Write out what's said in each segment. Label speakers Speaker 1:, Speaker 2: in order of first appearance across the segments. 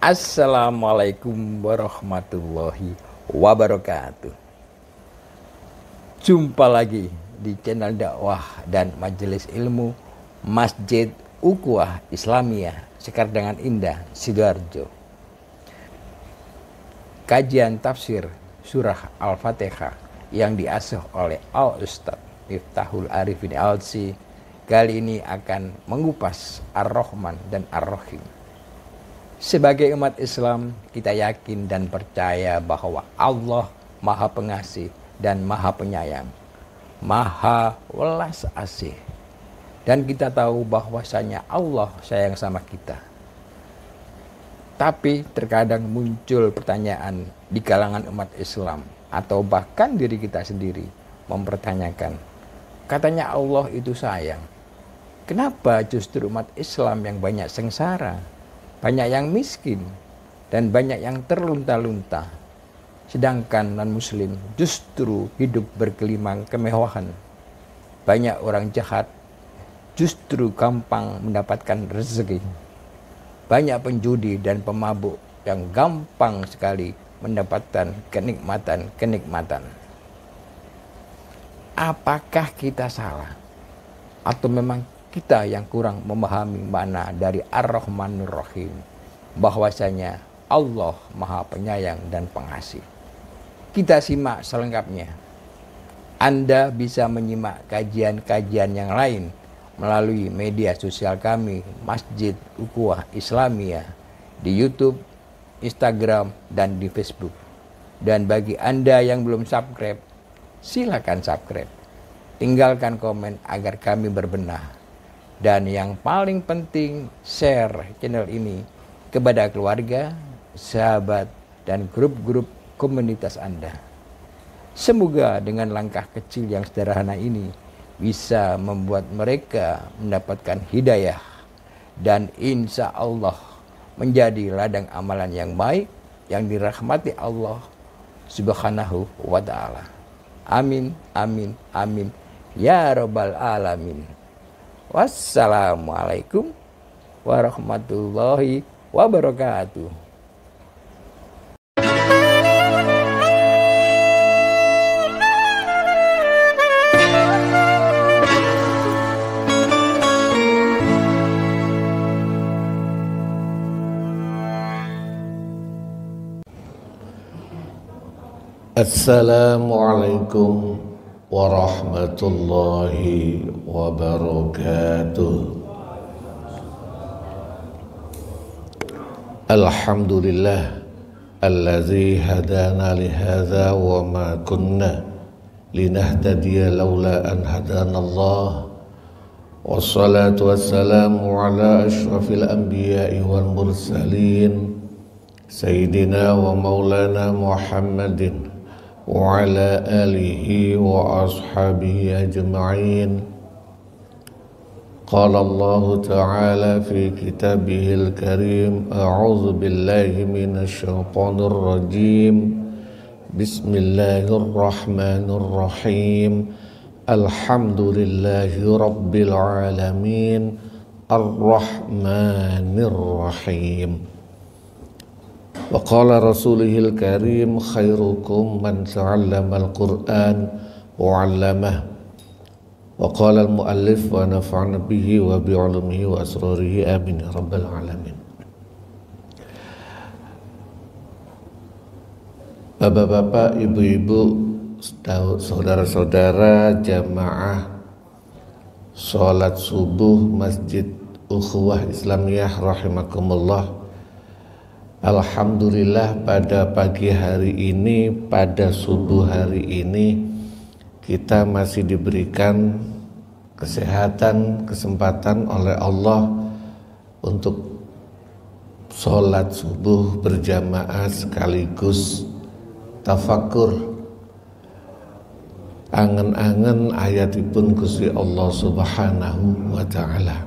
Speaker 1: Assalamualaikum warahmatullahi wabarakatuh. Jumpa lagi di channel dakwah dan majelis ilmu Masjid Ukhuwah Islamiyah Sekardangan Indah, Sidoarjo. Kajian tafsir surah Al-Fatihah yang diasuh oleh Al-Ustadz Miftahul Arifin Al-Si kali ini akan mengupas Ar-Rahman dan Ar-Rahim. Sebagai umat Islam, kita yakin dan percaya bahwa Allah Maha Pengasih dan Maha Penyayang, Maha Welas Asih. Dan kita tahu bahwasanya Allah sayang sama kita. Tapi terkadang muncul pertanyaan di kalangan umat Islam atau bahkan diri kita sendiri mempertanyakan, katanya Allah itu sayang, kenapa justru umat Islam yang banyak sengsara, banyak yang miskin, dan banyak yang terlunta-lunta, sedangkan non-muslim justru hidup bergelimang kemewahan? Banyak orang jahat justru gampang mendapatkan rezeki. Banyak penjudi dan pemabuk yang gampang sekali mendapatkan kenikmatan-kenikmatan. Apakah kita salah? Atau memang kita yang kurang memahami makna dari Ar-Rahmanur Rahim, bahwasanya Allah Maha Penyayang dan Pengasih? Kita simak selengkapnya. Anda bisa menyimak kajian-kajian yang lain melalui media sosial kami Masjid Ukhuwah Islamiyah di YouTube, Instagram, dan di Facebook. Dan bagi Anda yang belum subscribe, silakan subscribe. Tinggalkan komen agar kami berbenah. Dan yang paling penting, share channel ini kepada keluarga, sahabat, dan grup-grup komunitas Anda. Semoga dengan langkah kecil yang sederhana ini bisa membuat mereka mendapatkan hidayah dan insya Allah menjadi ladang amalan yang baik yang dirahmati Allah Subhanahu wa ta'ala. Amin, amin, amin ya rabbal alamin. Wassalamualaikum warahmatullahi wabarakatuh.
Speaker 2: Assalamualaikum warahmatullahi wabarakatuh. Alhamdulillah allazi hadana lihadza wa ma kunna linahtadiya laula an hadana Allah. Wassalatu wassalamu ala asyrafil anbiya'i wal mursalin sayyidina wa maulana Muhammadin wa ala alihi wa ashabihi ajma'in. Qala Allah ta'ala fi kitabihil karim, a'udzu billahi minasy syaithanir rajim. Bismillahirrahmanirrahim. Alhamdulillahi rabbil alamin, arrahmanir rahim. Wa qala rasulihil karim, khairukum man ta'allamal Qur'an wa 'allamah. Wa qala al-muallif wa nafa'na bihi wa bi'ulumihi wa asrarihi, amin ya rabbal alamin. Bapak-bapak, ibu-ibu, saudara-saudara jamaah salat subuh Masjid Ukhuwah Islamiyah rahimakumullah. Alhamdulillah pada pagi hari ini, pada subuh hari ini, kita masih diberikan kesehatan, kesempatan oleh Allah untuk sholat subuh berjamaah sekaligus tafakur angen-angen ayatipun Gusti Allah Subhanahu wa ta'ala.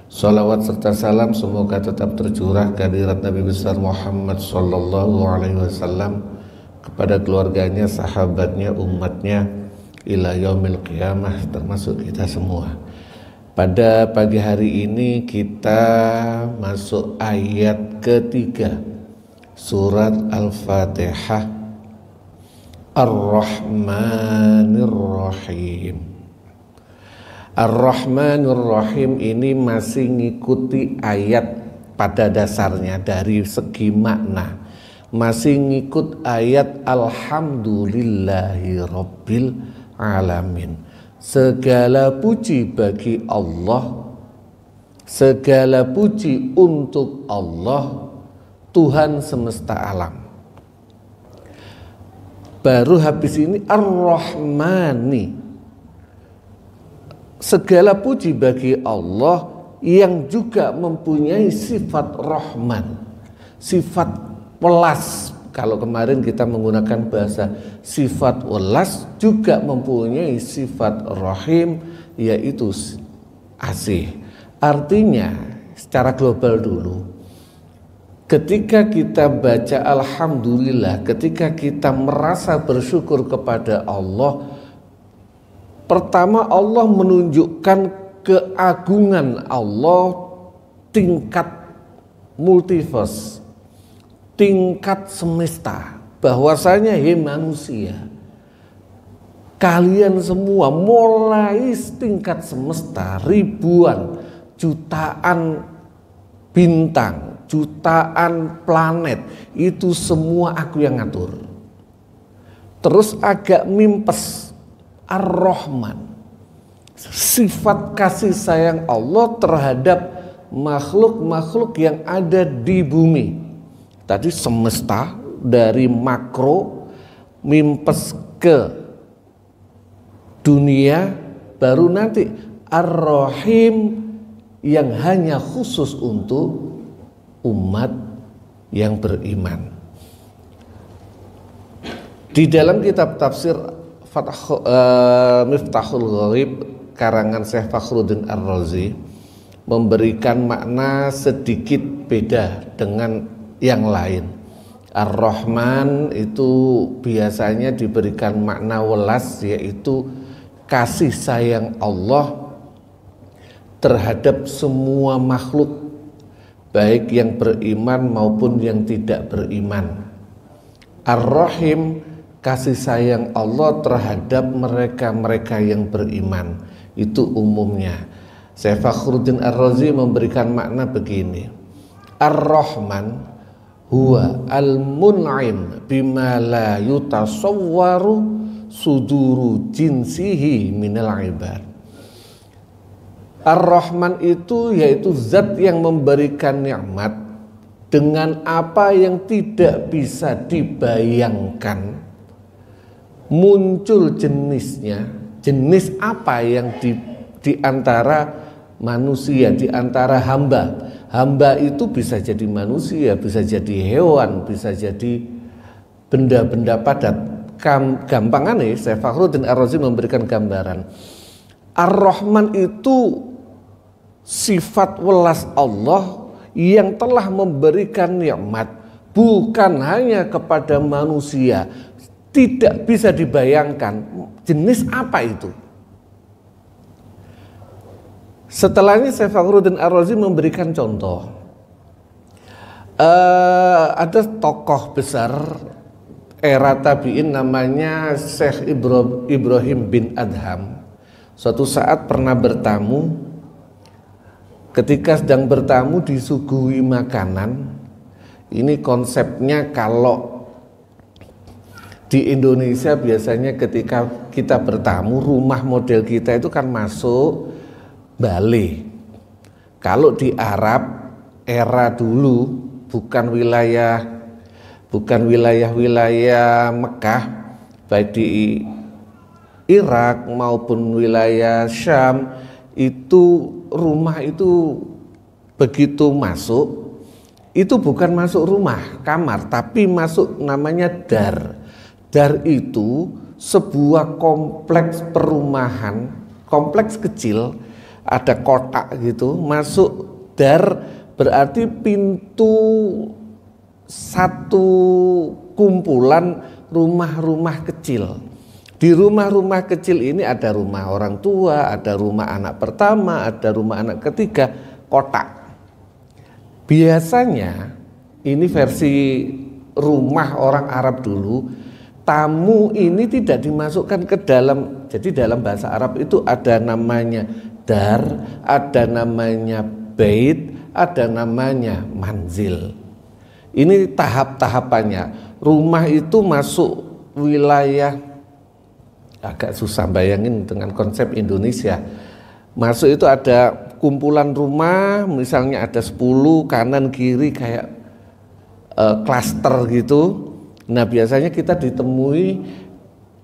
Speaker 2: Salawat serta salam semoga tetap tercurah kehadirat Nabi besar Muhammad sallallahu alaihi wasallam kepada keluarganya, sahabatnya, umatnya ila yaumil qiyamah, termasuk kita semua. Pada pagi hari ini kita masuk ayat ketiga surat Al-Fatihah. Ar-Rahmanir Rahim. Ar-Rahmanir Rahim ini masih ngikuti ayat pada dasarnya dari segi makna. Masih ngikut ayat Alhamdulillahi Rabbil Alamin. Segala puji bagi Allah, segala puji untuk Allah, Tuhan semesta alam. Baru habis ini Ar-Rahmani, segala puji bagi Allah yang juga mempunyai sifat Rahman, sifat welas. Kalau kemarin kita menggunakan bahasa sifat welas, juga mempunyai sifat Rahim, yaitu asih. Artinya secara global dulu, ketika kita baca Alhamdulillah, ketika kita merasa bersyukur kepada Allah, pertama Allah menunjukkan keagungan Allah tingkat multiverse, tingkat semesta, bahwasanya hei manusia, kalian semua mulai tingkat semesta, ribuan, jutaan bintang, jutaan planet, itu semua aku yang ngatur. Terus agak mimpes, Ar-Rahman, sifat kasih sayang Allah terhadap makhluk-makhluk yang ada di bumi. Tadi semesta dari makro mimpes ke dunia, baru nanti Ar-Rahim yang hanya khusus untuk umat yang beriman. Di dalam kitab tafsir Miftahul Gharib karangan Syekh Fakhruddin Ar-Razi memberikan makna sedikit beda dengan yang lain. Ar-Rahman itu biasanya diberikan makna welas, yaitu kasih sayang Allah terhadap semua makhluk, baik yang beriman maupun yang tidak beriman. Ar-Rahim, kasih sayang Allah terhadap mereka-mereka yang beriman. Itu umumnya. Syekh Fakhruddin Ar-Razi memberikan makna begini. Ar-Rahman huwa al-mun'im bima la yutasawwaru suduru jinsihi minal ibad. Ar-Rahman itu yaitu zat yang memberikan nikmat dengan apa yang tidak bisa dibayangkan, muncul jenisnya. Jenis apa yang di antara manusia, di antara hamba. Hamba itu bisa jadi manusia, bisa jadi hewan, bisa jadi benda-benda padat. Gampangannya Syekh Fakhruddin Ar-Razi memberikan gambaran. Ar-Rahman itu sifat welas Allah yang telah memberikan nikmat bukan hanya kepada manusia. Tidak bisa dibayangkan jenis apa itu. Setelahnya Syekh Fakhruddin Ar-Razi memberikan contoh. Ada tokoh besar era tabi'in namanya Syekh Ibrahim bin Adham. Suatu saat pernah bertamu. Ketika sedang bertamu disuguhi makanan. Ini konsepnya kalau di Indonesia biasanya ketika kita bertamu, rumah model kita itu kan masuk bale. Kalau di Arab era dulu, bukan wilayah Mekah, baik di Irak maupun wilayah Syam, itu rumah itu begitu masuk, itu bukan masuk rumah kamar, tapi masuk namanya dar. Dar itu sebuah kompleks perumahan, kompleks kecil, ada kotak gitu, masuk dar berarti pintu satu kumpulan rumah-rumah kecil. Di rumah-rumah kecil ini ada rumah orang tua, ada rumah anak pertama, ada rumah anak ketiga, kotak. Biasanya ini versi rumah orang Arab dulu, tamu ini tidak dimasukkan ke dalam. Jadi dalam bahasa Arab itu ada namanya dar, ada namanya bait, ada namanya manzil. Ini tahap-tahapannya. Rumah itu masuk wilayah, agak susah bayangin dengan konsep Indonesia. Masuk itu ada kumpulan rumah, misalnya ada 10 kanan kiri kayak klaster gitu. Nah biasanya kita ditemui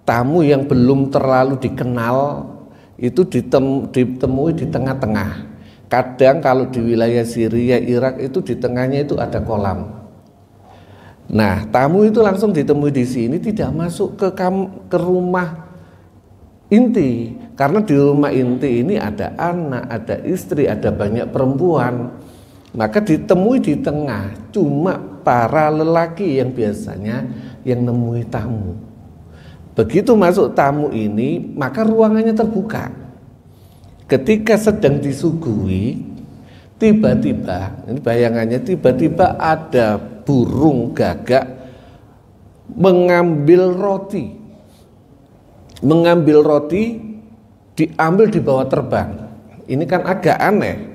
Speaker 2: tamu yang belum terlalu dikenal, itu ditemui di tengah-tengah. Kadang kalau di wilayah Syria, Irak itu di tengahnya itu ada kolam. Nah, tamu itu langsung ditemui di sini, tidak masuk ke rumah inti, karena di rumah inti ini ada anak, ada istri, ada banyak perempuan. Maka ditemui di tengah, cuma para lelaki yang biasanya yang nemui tamu. Begitu masuk tamu ini, maka ruangannya terbuka. Ketika sedang disuguhi, tiba-tiba, ini bayangannya, tiba-tiba ada burung gagak mengambil roti, diambil di bawah terbang. Ini kan agak aneh.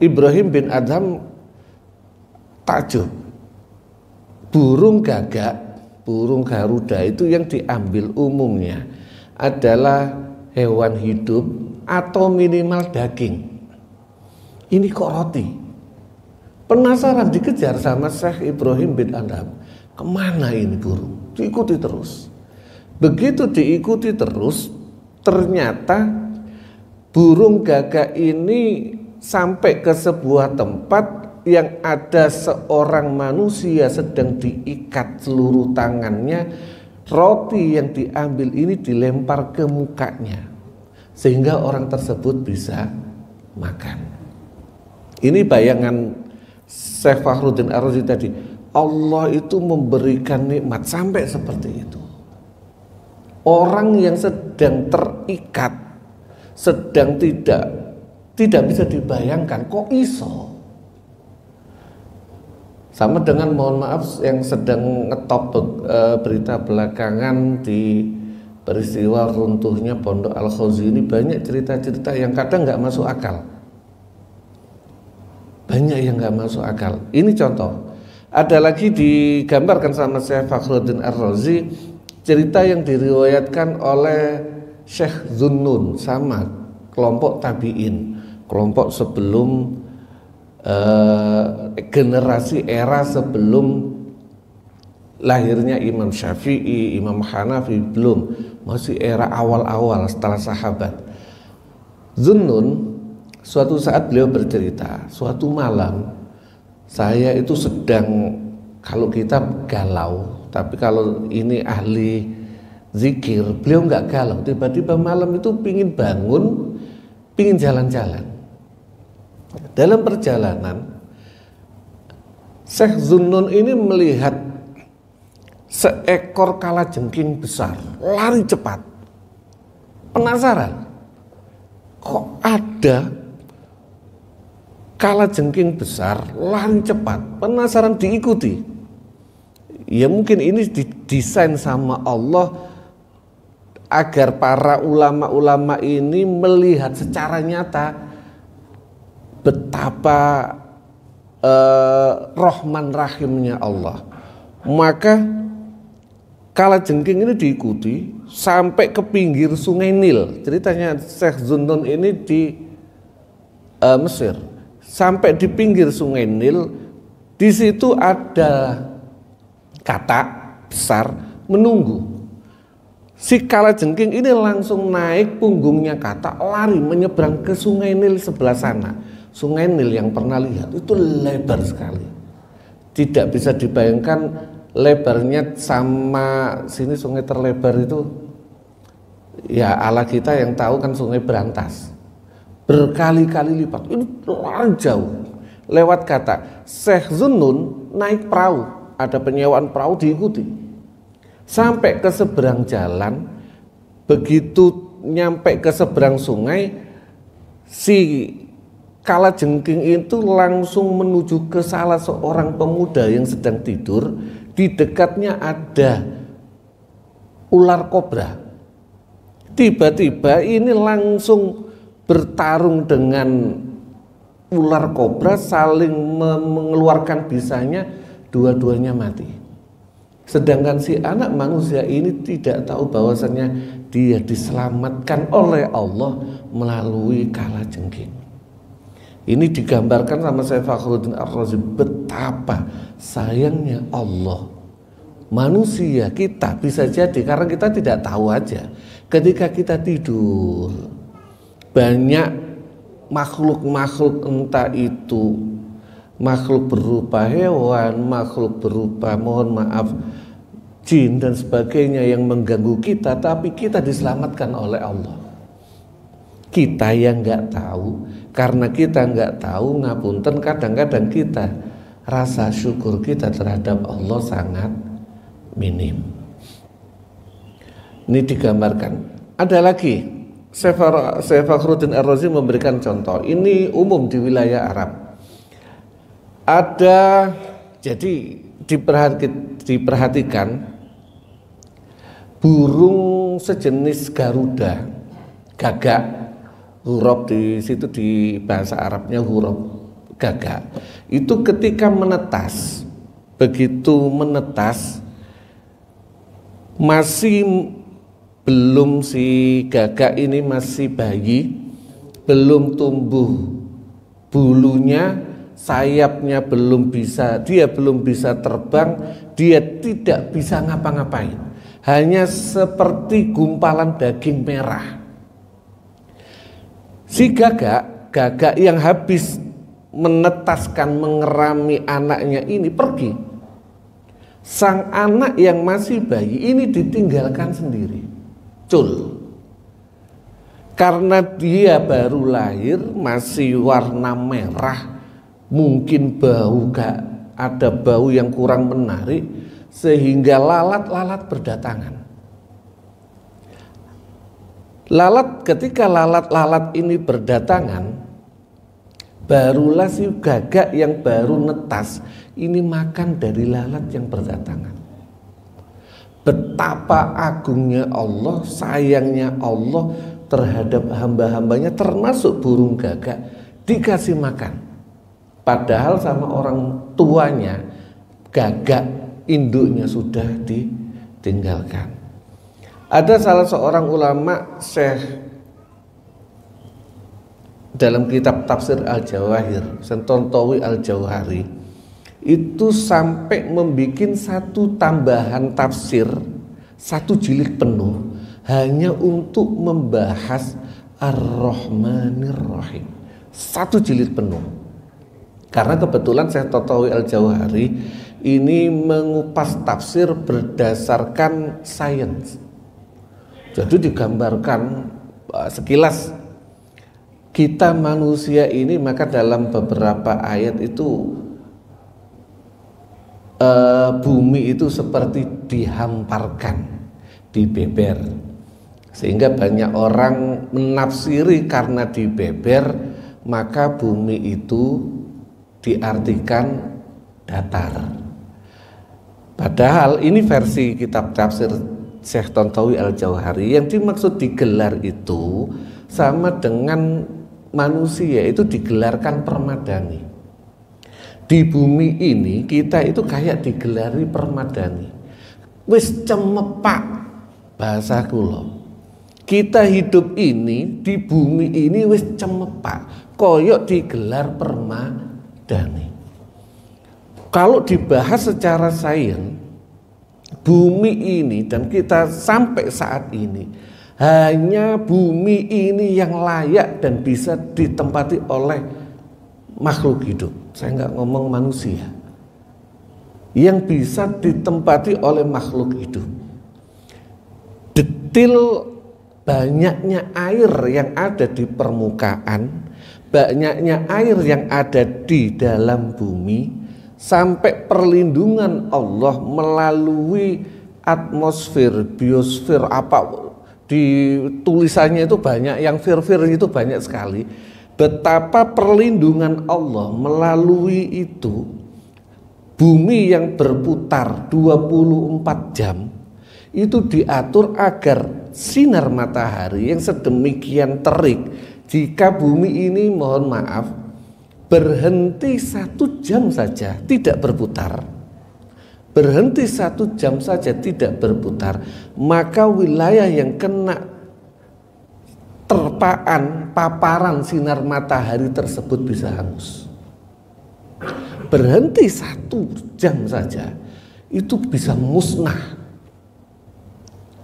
Speaker 2: Ibrahim bin Adham takjub. Burung gagak, burung garuda itu yang diambil umumnya adalah hewan hidup atau minimal daging. Ini kok roti? Penasaran, dikejar sama Syekh Ibrahim bin Adham. Kemana ini burung? Diikuti terus. Begitu diikuti terus, ternyata burung gagak ini sampai ke sebuah tempat yang ada seorang manusia sedang diikat seluruh tangannya. Roti yang diambil ini dilempar ke mukanya, sehingga orang tersebut bisa makan. Ini bayangan Syekh Fakhruddin Ar-Razi tadi. Allah itu memberikan nikmat sampai seperti itu. Orang yang sedang terikat, sedang tidak bisa dibayangkan, kok iso. Sama dengan, mohon maaf, yang sedang ngetop berita belakangan di peristiwa runtuhnya Pondok Al-Khawzi ini, banyak cerita-cerita yang kadang nggak masuk akal. Banyak yang nggak masuk akal. Ini contoh. Ada lagi digambarkan sama Syekh Fakhruddin Ar-Razi, cerita yang diriwayatkan oleh Syekh Zunnun, sama kelompok tabi'in, kelompok sebelum generasi era sebelum lahirnya Imam Syafi'i, Imam Hanafi, belum, masih era awal-awal setelah sahabat. Zunnun suatu saat beliau bercerita, suatu malam saya itu sedang, kalau kita galau, tapi kalau ini ahli zikir, beliau nggak galau. Tiba-tiba malam itu pingin bangun, pingin jalan-jalan. Dalam perjalanan, Syekh Zunnun ini melihat seekor kalajengking besar lari cepat. Penasaran, kok ada kalajengking besar lari cepat? Penasaran, diikuti. Ya mungkin ini didesain sama Allah agar para ulama-ulama ini melihat secara nyata betapa Rahman Rahimnya Allah. Maka kalajengking ini diikuti sampai ke pinggir sungai Nil. Ceritanya Syekh Zunnun ini di Mesir. Sampai di pinggir sungai Nil, di situ ada katak besar menunggu. Si kalajengking ini langsung naik punggungnya katak, lari menyeberang ke sungai Nil sebelah sana. Sungai Nil yang pernah lihat itu lebar sekali, tidak bisa dibayangkan lebarnya sama sini sungai terlebar itu. Ya ala kita yang tahu kan Sungai Berantas, berkali-kali lipat. Ini lari jauh lewat kata. Syekh Zunnun naik perahu, ada penyewaan perahu, diikuti sampai ke seberang jalan. begitu nyampe ke seberang sungai, si kalajengking itu langsung menuju ke salah seorang pemuda yang sedang tidur. Di dekatnya ada ular kobra. Tiba-tiba ini langsung bertarung dengan ular kobra, saling mengeluarkan bisanya, dua-duanya mati. Sedangkan si anak manusia ini tidak tahu bahwasannya dia diselamatkan oleh Allah melalui kalajengking. Ini digambarkan sama Syekh Fakhruddin Ar-Razi, betapa sayangnya Allah. Manusia kita bisa jadi karena kita tidak tahu aja. Ketika kita tidur, banyak makhluk-makhluk, entah itu makhluk berupa hewan, makhluk berupa mohon maaf jin dan sebagainya yang mengganggu kita, tapi kita diselamatkan oleh Allah. Kita yang nggak tahu, karena kita nggak tahu, ngapunten, kadang-kadang kita rasa syukur kita terhadap Allah sangat minim. Ini digambarkan. Ada lagi, Syekh Fakhruddin Ar-Razi memberikan contoh. Ini umum di wilayah Arab. Ada, jadi diperhatikan burung sejenis garuda, gagak. Huruf di situ di bahasa Arabnya huruf gagak. Itu ketika menetas, begitu menetas masih belum, si gagak ini masih bayi, belum tumbuh bulunya, sayapnya belum bisa, dia belum bisa terbang, dia tidak bisa ngapa-ngapain, hanya seperti gumpalan daging merah. Si gagak yang habis menetaskan, mengerami anaknya ini pergi. Sang anak yang masih bayi ini ditinggalkan sendiri, cul. Karena dia baru lahir, masih warna merah, mungkin ada bau yang kurang menarik, sehingga lalat-lalat berdatangan. Ketika lalat-lalat ini berdatangan, barulah si gagak yang baru netas ini makan dari lalat yang berdatangan. Betapa agungnya Allah, sayangnya Allah terhadap hamba-hambanya, termasuk burung gagak, dikasih makan. Padahal sama orang tuanya, gagak induknya sudah ditinggalkan. Ada salah seorang ulama, Syekh, dalam kitab Tafsir Al-Jawahir, Tontowi Al-Jauhari, itu sampai membuat satu tambahan tafsir, satu jilid penuh, hanya untuk membahas Ar-Rahmanir Rahim. Satu jilid penuh. Karena kebetulan Syekh Tontowi Al-Jauhari ini mengupas tafsir berdasarkan sains. Jadi digambarkan sekilas kita manusia ini, maka dalam beberapa ayat itu bumi itu seperti dihamparkan, dibeber, sehingga banyak orang menafsiri karena dibeber maka bumi itu diartikan datar. Padahal ini versi kitab tafsir Syekh Tontowi Al-Jauhari, yang dimaksud digelar itu sama dengan manusia itu digelarkan permadani. Di bumi ini kita itu kayak digelari permadani. Wis cemepak bahasa kula. Kita hidup ini di bumi ini wis cemepak, koyok digelar permadani. Kalau dibahas secara sains, bumi ini dan kita sampai saat ini hanya bumi ini yang layak dan bisa ditempati oleh makhluk hidup. Saya nggak ngomong manusia, yang bisa ditempati oleh makhluk hidup. Detil banyaknya air yang ada di permukaan, banyaknya air yang ada di dalam bumi, sampai perlindungan Allah melalui atmosfer, biosfer, apa di tulisannya itu banyak, yang fir-fir itu banyak sekali. Betapa perlindungan Allah melalui itu, bumi yang berputar 24 jam itu diatur agar sinar matahari yang sedemikian terik, jika bumi ini mohon maaf berhenti 1 jam saja tidak berputar, berhenti 1 jam saja tidak berputar, maka wilayah yang kena terpaan paparan sinar matahari tersebut bisa hangus. Berhenti 1 jam saja itu bisa musnah,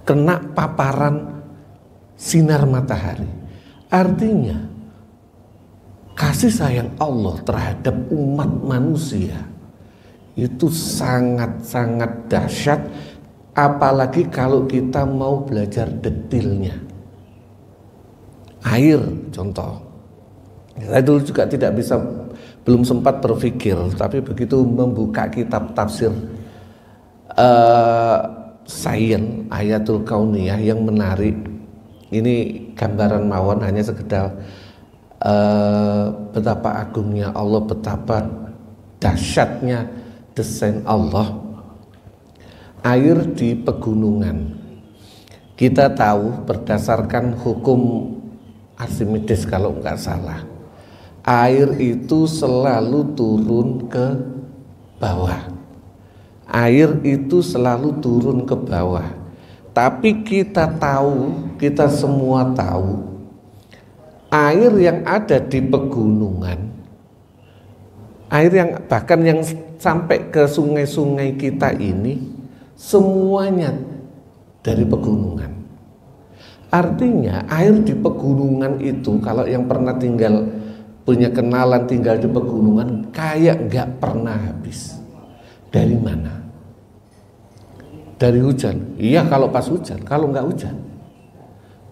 Speaker 2: kena paparan sinar matahari. Artinya kasih sayang Allah terhadap umat manusia itu sangat-sangat dahsyat, apalagi kalau kita mau belajar detailnya. Air contoh, saya dulu juga belum sempat berpikir, tapi begitu membuka kitab tafsir sains Ayatul Kauniyah yang menarik, ini gambaran mawon hanya sekedar betapa agungnya Allah, betapa dahsyatnya desain Allah. Air di pegunungan, kita tahu berdasarkan hukum Archimedes kalau nggak salah, air itu selalu turun ke bawah. Air itu selalu turun ke bawah. Tapi kita semua tahu, air yang ada di pegunungan, air yang bahkan yang sampai ke sungai-sungai kita ini, semuanya dari pegunungan. Artinya air di pegunungan itu, kalau yang pernah punya kenalan tinggal di pegunungan, kayak nggak pernah habis. Dari mana? Dari hujan. Iya kalau pas hujan, kalau nggak hujan.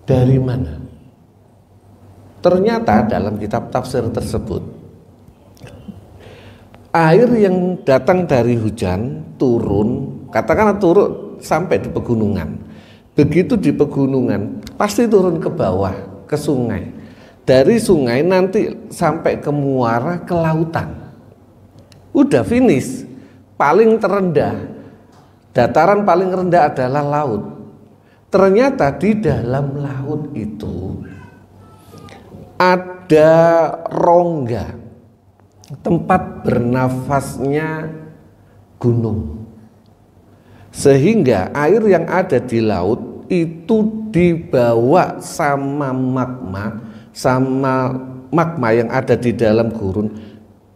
Speaker 2: Dari mana? Ternyata dalam kitab tafsir tersebut, air yang datang dari hujan turun, katakanlah turun sampai di pegunungan. Begitu di pegunungan pasti turun ke bawah, ke sungai. Dari sungai nanti sampai ke muara, ke lautan. Udah finish. Paling terendah, dataran paling rendah adalah laut. Ternyata di dalam laut itu ada rongga, tempat bernafasnya gunung. Sehingga air yang ada di laut itu dibawa sama magma yang ada di dalam gurun,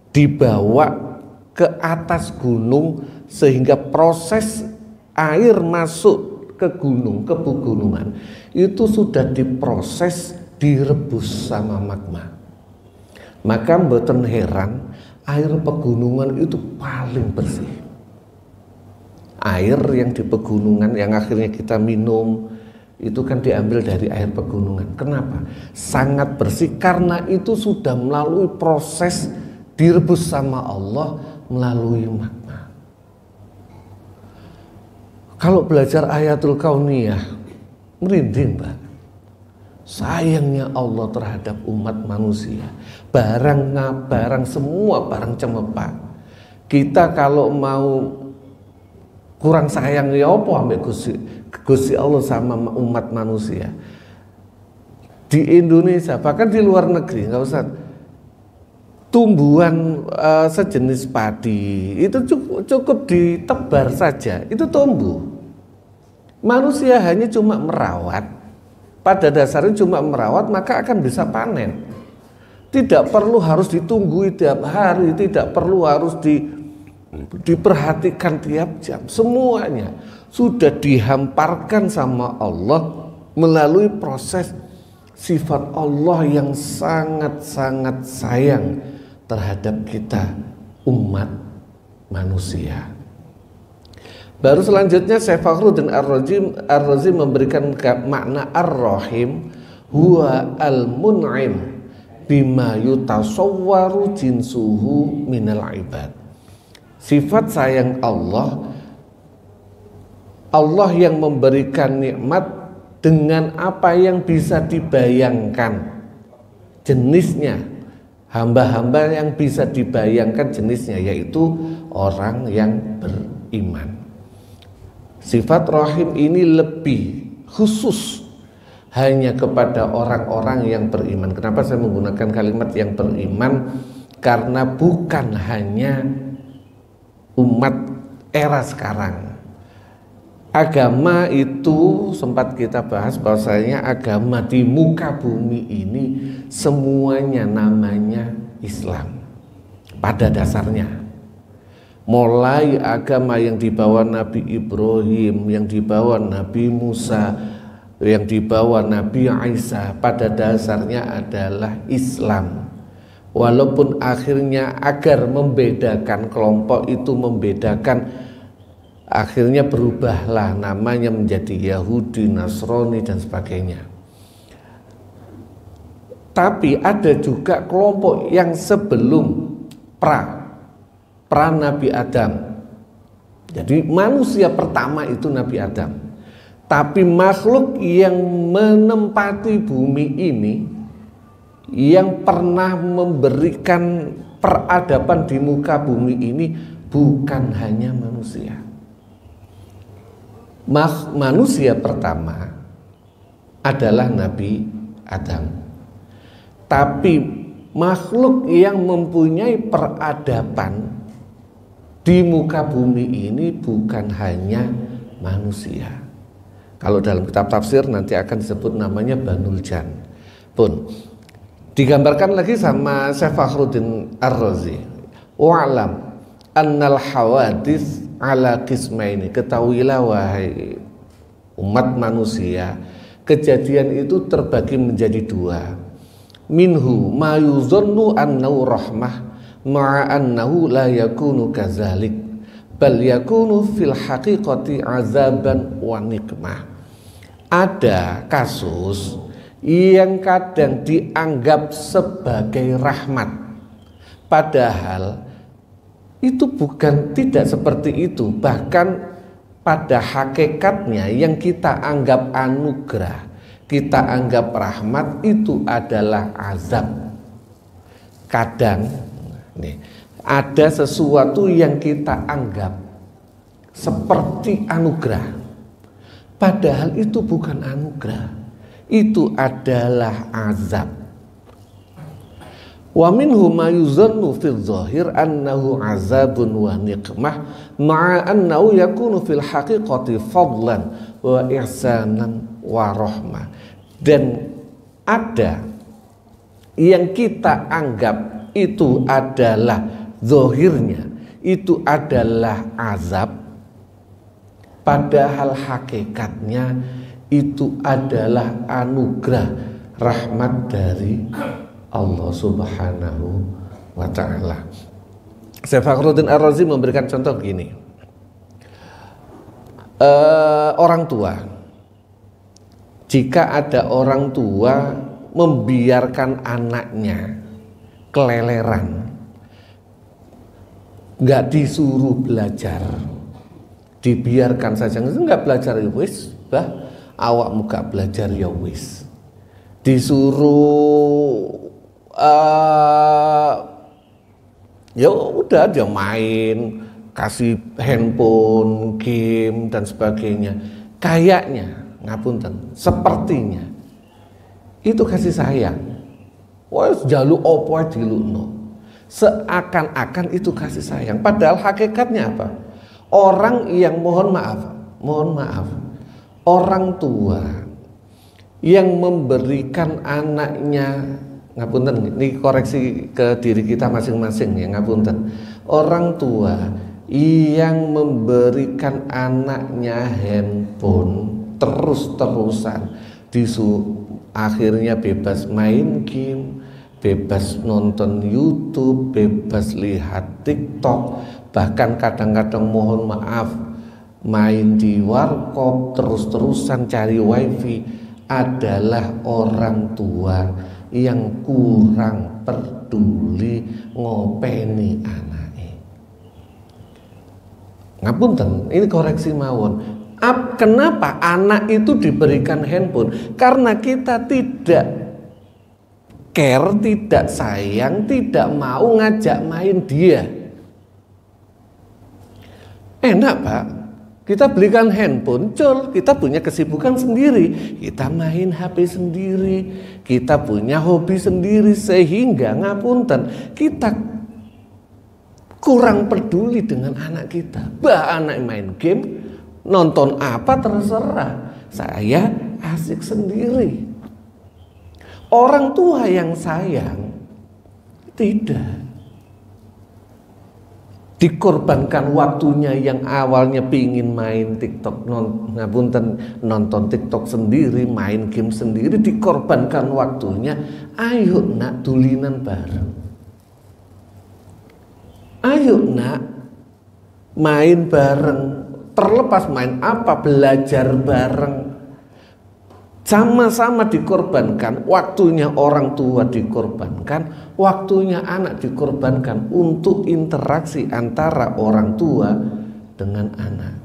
Speaker 2: dibawa ke atas gunung, sehingga proses air masuk ke gunung, ke pegunungan itu sudah diproses, direbus sama magma. Maka mboten heran air pegunungan itu paling bersih. Air yang di pegunungan yang akhirnya kita minum itu kan diambil dari air pegunungan. Kenapa? Sangat bersih karena itu sudah melalui proses direbus sama Allah melalui magma. Kalau belajar Ayatul Kauniyah merinding, Pak. Sayangnya Allah terhadap umat manusia. Barang semua barang cemepak. Kita kalau mau kurang sayang ya apa ambek Gusti Allah sama umat manusia. Di Indonesia bahkan di luar negeri, nggak usah, tumbuhan sejenis padi itu cukup ditebar saja itu tumbuh. Manusia hanya cuma merawat, pada dasarnya cuma merawat, maka akan bisa panen. Tidak perlu harus ditunggui tiap hari, tidak perlu harus diperhatikan tiap jam. Semuanya sudah dihamparkan sama Allah melalui proses sifat Allah yang sangat-sangat sayang terhadap kita umat manusia. Baru selanjutnya Syekh Fakhruddin Ar-Razi memberikan makna Ar-Rahim huwa al-mun'im bima yutasawwaru jinsuhu minal ibad. Sifat sayang Allah, Allah yang memberikan nikmat dengan apa yang bisa dibayangkan jenisnya, hamba-hamba yang bisa dibayangkan jenisnya, yaitu orang yang beriman. Sifat rahim ini lebih khusus hanya kepada orang-orang yang beriman. Kenapa saya menggunakan kalimat yang beriman? Karena bukan hanya umat era sekarang. Agama itu sempat kita bahas bahwasanya agama di muka bumi ini semuanya namanya Islam pada dasarnya. Mulai agama yang dibawa Nabi Ibrahim, yang dibawa Nabi Musa, yang dibawa Nabi Isa, pada dasarnya adalah Islam. Walaupun akhirnya agar membedakan kelompok itu, membedakan, akhirnya berubahlah namanya menjadi Yahudi, Nasrani dan sebagainya. Tapi ada juga kelompok yang sebelum pra Nabi Adam. Jadi manusia pertama itu Nabi Adam. Tapi makhluk yang menempati bumi ini, yang pernah memberikan peradaban di muka bumi ini, bukan hanya manusia. Manusia pertama adalah Nabi Adam. Tapi makhluk yang mempunyai peradaban di muka bumi ini bukan hanya manusia. Kalau dalam kitab tafsir nanti akan disebut namanya Banul Jan. Pun digambarkan lagi sama Syekh Fakhruddin Ar-Razi. Wa'lam annal hawadits ala qismaini. Ketahuilah wahai umat manusia, kejadian itu terbagi menjadi dua. Minhu ma yuzannu annahu rahmah ma'a annahu la yakunu kazalik, bal yakunu fil haqiqati azaban wa nikmah. Ada kasus yang kadang dianggap sebagai rahmat, padahal itu bukan, tidak seperti itu. Bahkan pada hakikatnya yang kita anggap anugerah, kita anggap rahmat, itu adalah azab. Kadang nih, ada sesuatu yang kita anggap seperti anugerah, padahal itu bukan anugerah, itu adalah azab. Wa minhu ma yuzannu fil zahir annahu azabun wa niqmah ma'a annahu yakunu fil haqiqati fadlan wa ihsanan wa rahmah. Dan ada yang kita anggap itu adalah zahirnya, itu adalah azab, padahal hakikatnya itu adalah anugerah, rahmat dari Allah Subhanahu wa ta'ala. Syekh Fakhruddin Ar-Razi memberikan contoh begini. Orang tua, jika ada orang tua membiarkan anaknya keleleran, nggak disuruh belajar, dibiarkan saja, nggak belajar, ya wis, bah, awakmu gak belajar, ya wis, disuruh ya udah dia main, kasih handphone, game dan sebagainya, kayaknya, ngapunten, sepertinya itu kasih sayang. Wah, jaluk opo dilukno, seakan-akan itu kasih sayang, padahal hakikatnya apa? Orang yang mohon maaf, orang tua yang memberikan anaknya, ngapunten, ini koreksi ke diri kita masing-masing ya, ngapunten, orang tua yang memberikan anaknya handphone terus-terusan, akhirnya bebas main game, bebas nonton YouTube, bebas lihat TikTok, bahkan kadang-kadang mohon maaf main di warkop, terus-terusan cari wifi, adalah orang tua yang kurang peduli ngopeni anaknya. Ngapunten, ini koreksi mawon, Kenapa anak itu diberikan handphone? Karena kita tidak care, tidak sayang, tidak mau ngajak main dia. Enak Pak, kita belikan handphone, kita punya kesibukan sendiri, kita main HP sendiri, kita punya hobi sendiri, sehingga ngapunten kita kurang peduli dengan anak kita. Anak main game, nonton apa terserah, saya asik sendiri. Orang tua yang sayang tidak dikorbankan waktunya yang awalnya pingin main TikTok, nonton TikTok sendiri, main game sendiri, dikorbankan waktunya. Ayo nak dulinan bareng, ayo nak main bareng, terlepas main apa, belajar bareng, sama-sama dikorbankan. Waktunya orang tua dikorbankan, waktunya anak dikorbankan untuk interaksi antara orang tua dengan anak.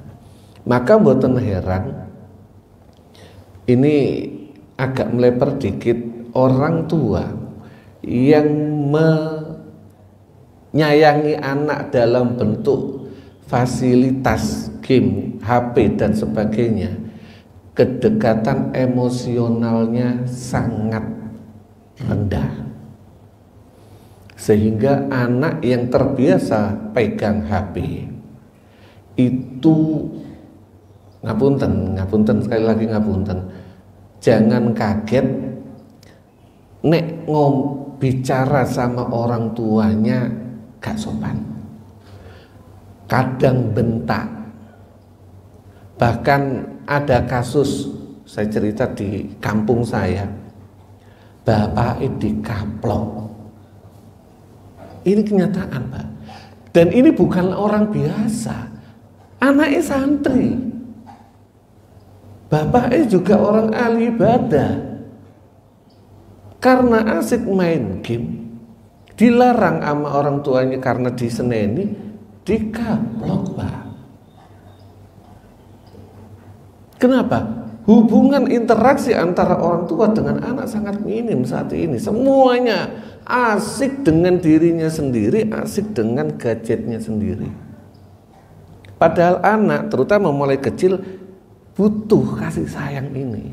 Speaker 2: Maka mboten heran, ini agak melebar dikit, orang tua yang menyayangi anak dalam bentuk fasilitas game, HP dan sebagainya, kedekatan emosionalnya sangat rendah, sehingga anak yang terbiasa pegang HP itu, ngapunten sekali lagi ngapunten, jangan kaget nek bicara sama orang tuanya gak sopan, kadang bentak. Bahkan ada kasus, saya cerita di kampung saya, bapak dikaplok. Ini kenyataan Pak. Dan ini bukan orang biasa, anaknya santri, bapaknya juga orang ahli ibadah. Karena asik main game, dilarang sama orang tuanya karena diseneni, dikaplok Pak. Kenapa? Hubungan interaksi antara orang tua dengan anak sangat minim saat ini. Semuanya asik dengan dirinya sendiri, asik dengan gadgetnya sendiri. Padahal anak, terutama mulai kecil, butuh kasih sayang ini.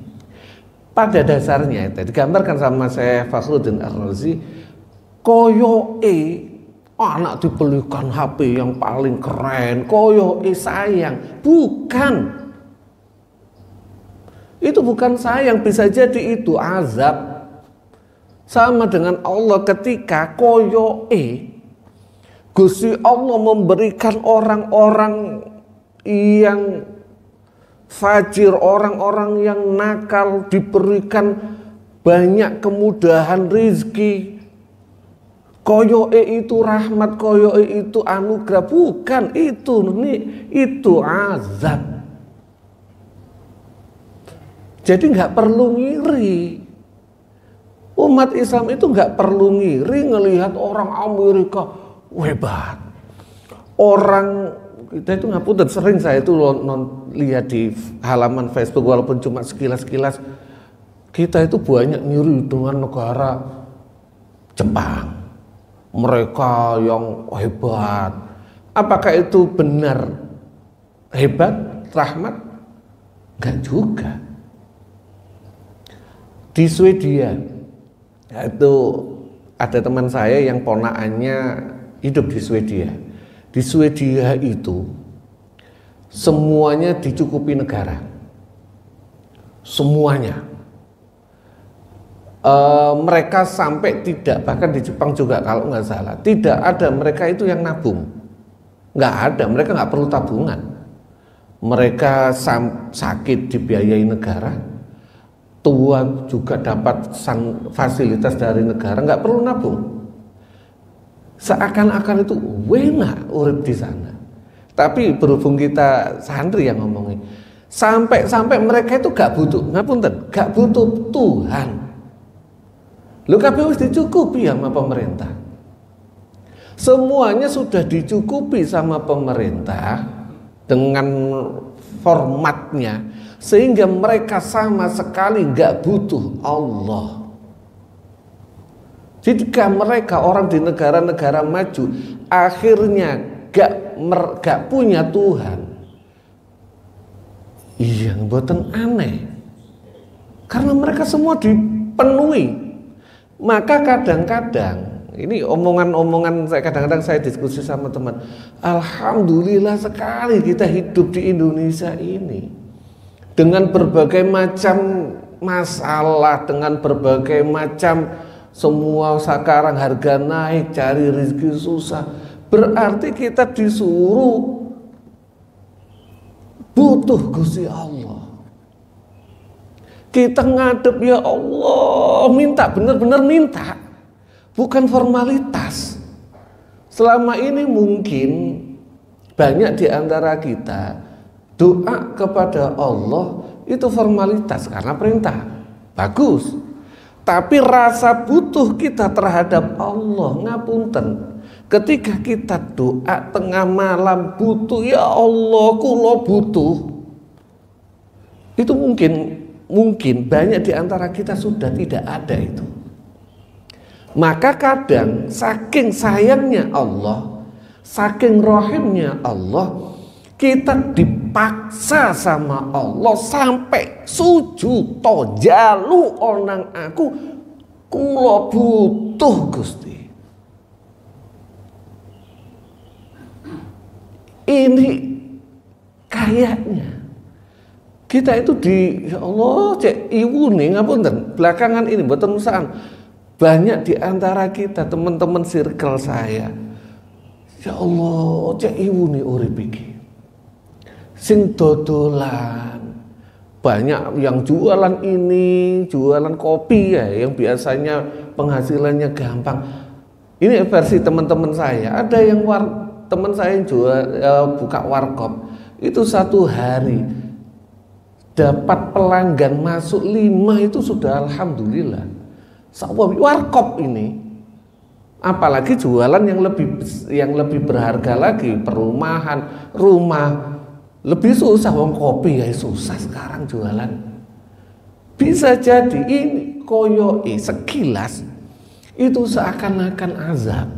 Speaker 2: Pada dasarnya, itu digambarkan sama saya Fakhruddin Ar-Razi, koyoke anak dibelikan HP yang paling keren, koyoke sayang. Bukan. Itu bukan sayang, bisa jadi itu azab. Sama dengan Allah ketika koyoke Gusti Allah memberikan orang-orang yang fajir, orang-orang yang nakal, diberikan banyak kemudahan rizki. Koyoke itu rahmat, koyoke itu anugerah. Bukan itu azab. Jadi nggak perlu ngiri. Umat Islam itu nggak perlu ngiri ngelihat orang Amerika hebat. Orang kita itu ngapunten, sering saya itu lihat di halaman Facebook walaupun cuma sekilas-sekilas. Kita itu banyak ngiri dengan negara Jepang. Mereka yang hebat. Apakah itu benar hebat, rahmat? Enggak juga. Di Swedia itu ada teman saya yang ponakannya hidup di Swedia. Di Swedia itu semuanya dicukupi negara, semuanya. Mereka sampai tidak, bahkan di Jepang juga kalau nggak salah, tidak ada mereka itu yang nabung, nggak ada, mereka nggak perlu tabungan. Mereka sakit dibiayai negara, tua juga dapat fasilitas dari negara, nggak perlu nabung. Seakan-akan itu enak urip di sana. Tapi berhubung kita santri yang ngomongin, sampai mereka itu gak butuh, ngapunten, gak butuh Tuhan. Lu kabeh wis dicukupi sama pemerintah. Semuanya sudah dicukupi sama pemerintah dengan formatnya, sehingga mereka sama sekali nggak butuh Allah. Jika mereka orang di negara-negara maju akhirnya gak punya Tuhan, iya mboten aneh, karena mereka semua dipenuhi. Maka kadang-kadang ini omongan-omongan kadang-kadang saya diskusi sama teman, alhamdulillah sekali kita hidup di Indonesia ini dengan berbagai macam masalah, dengan berbagai macam semua sekarang harga naik, cari rezeki susah. Berarti kita disuruh butuh Gusti Allah. Kita ngadep, ya Allah, minta, benar-benar minta, bukan formalitas. Selama ini mungkin banyak di antara kita doa kepada Allah itu formalitas karena perintah, bagus. Tapi rasa butuh kita terhadap Allah, ngapunten, ketika kita doa tengah malam butuh, ya Allah kula butuh, itu mungkin banyak di antara kita sudah tidak ada itu. Maka kadang saking sayangnya Allah, saking rahimnya Allah, kita dipaksa sama Allah sampai sujud to jalu onang aku kula butuh Gusti. Ini kayaknya kita itu ya Allah cek iwune ngapunten belakangan ini mboten musaan banyak di antara kita teman-teman circle saya, ya Allah cek iwune urip iki sing dodolan, banyak yang jualan ini, jualan kopi ya, yang biasanya penghasilannya gampang. Ini versi teman-teman saya. Ada yang teman saya yang buka warkop, itu satu hari dapat pelanggan masuk 5 itu sudah alhamdulillah. Warkop ini, apalagi jualan yang lebih berharga lagi, perumahan, rumah. Lebih susah, wong kopi ya susah sekarang jualan. Bisa jadi ini koyoi sekilas itu seakan-akan azab,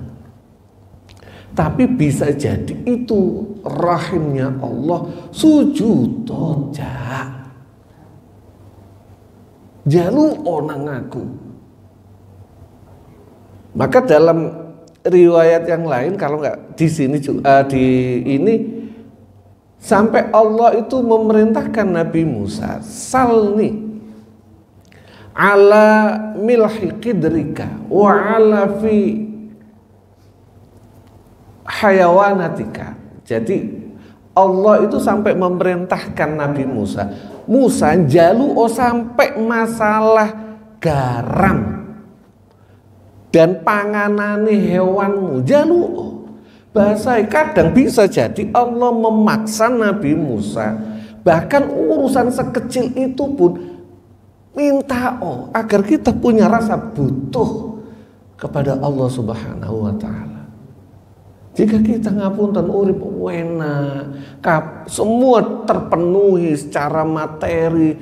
Speaker 2: tapi bisa jadi itu rahimnya Allah. Sujud toja jalu onang aku. Maka dalam riwayat yang lain, kalau nggak di sini di ini, sampai Allah itu memerintahkan Nabi Musa, salni ala milhi qidrika wa ala fi hayawanatika. Jadi Allah itu sampai memerintahkan Nabi Musa, Musa jalu sampai masalah garam dan panganane hewanmu jalu. Bahasa kadang bisa jadi Allah memaksa Nabi Musa, bahkan urusan sekecil itu pun minta agar kita punya rasa butuh kepada Allah Subhanahu wa Ta'ala. Jika kita ngapunten urip enak, semua terpenuhi secara materi,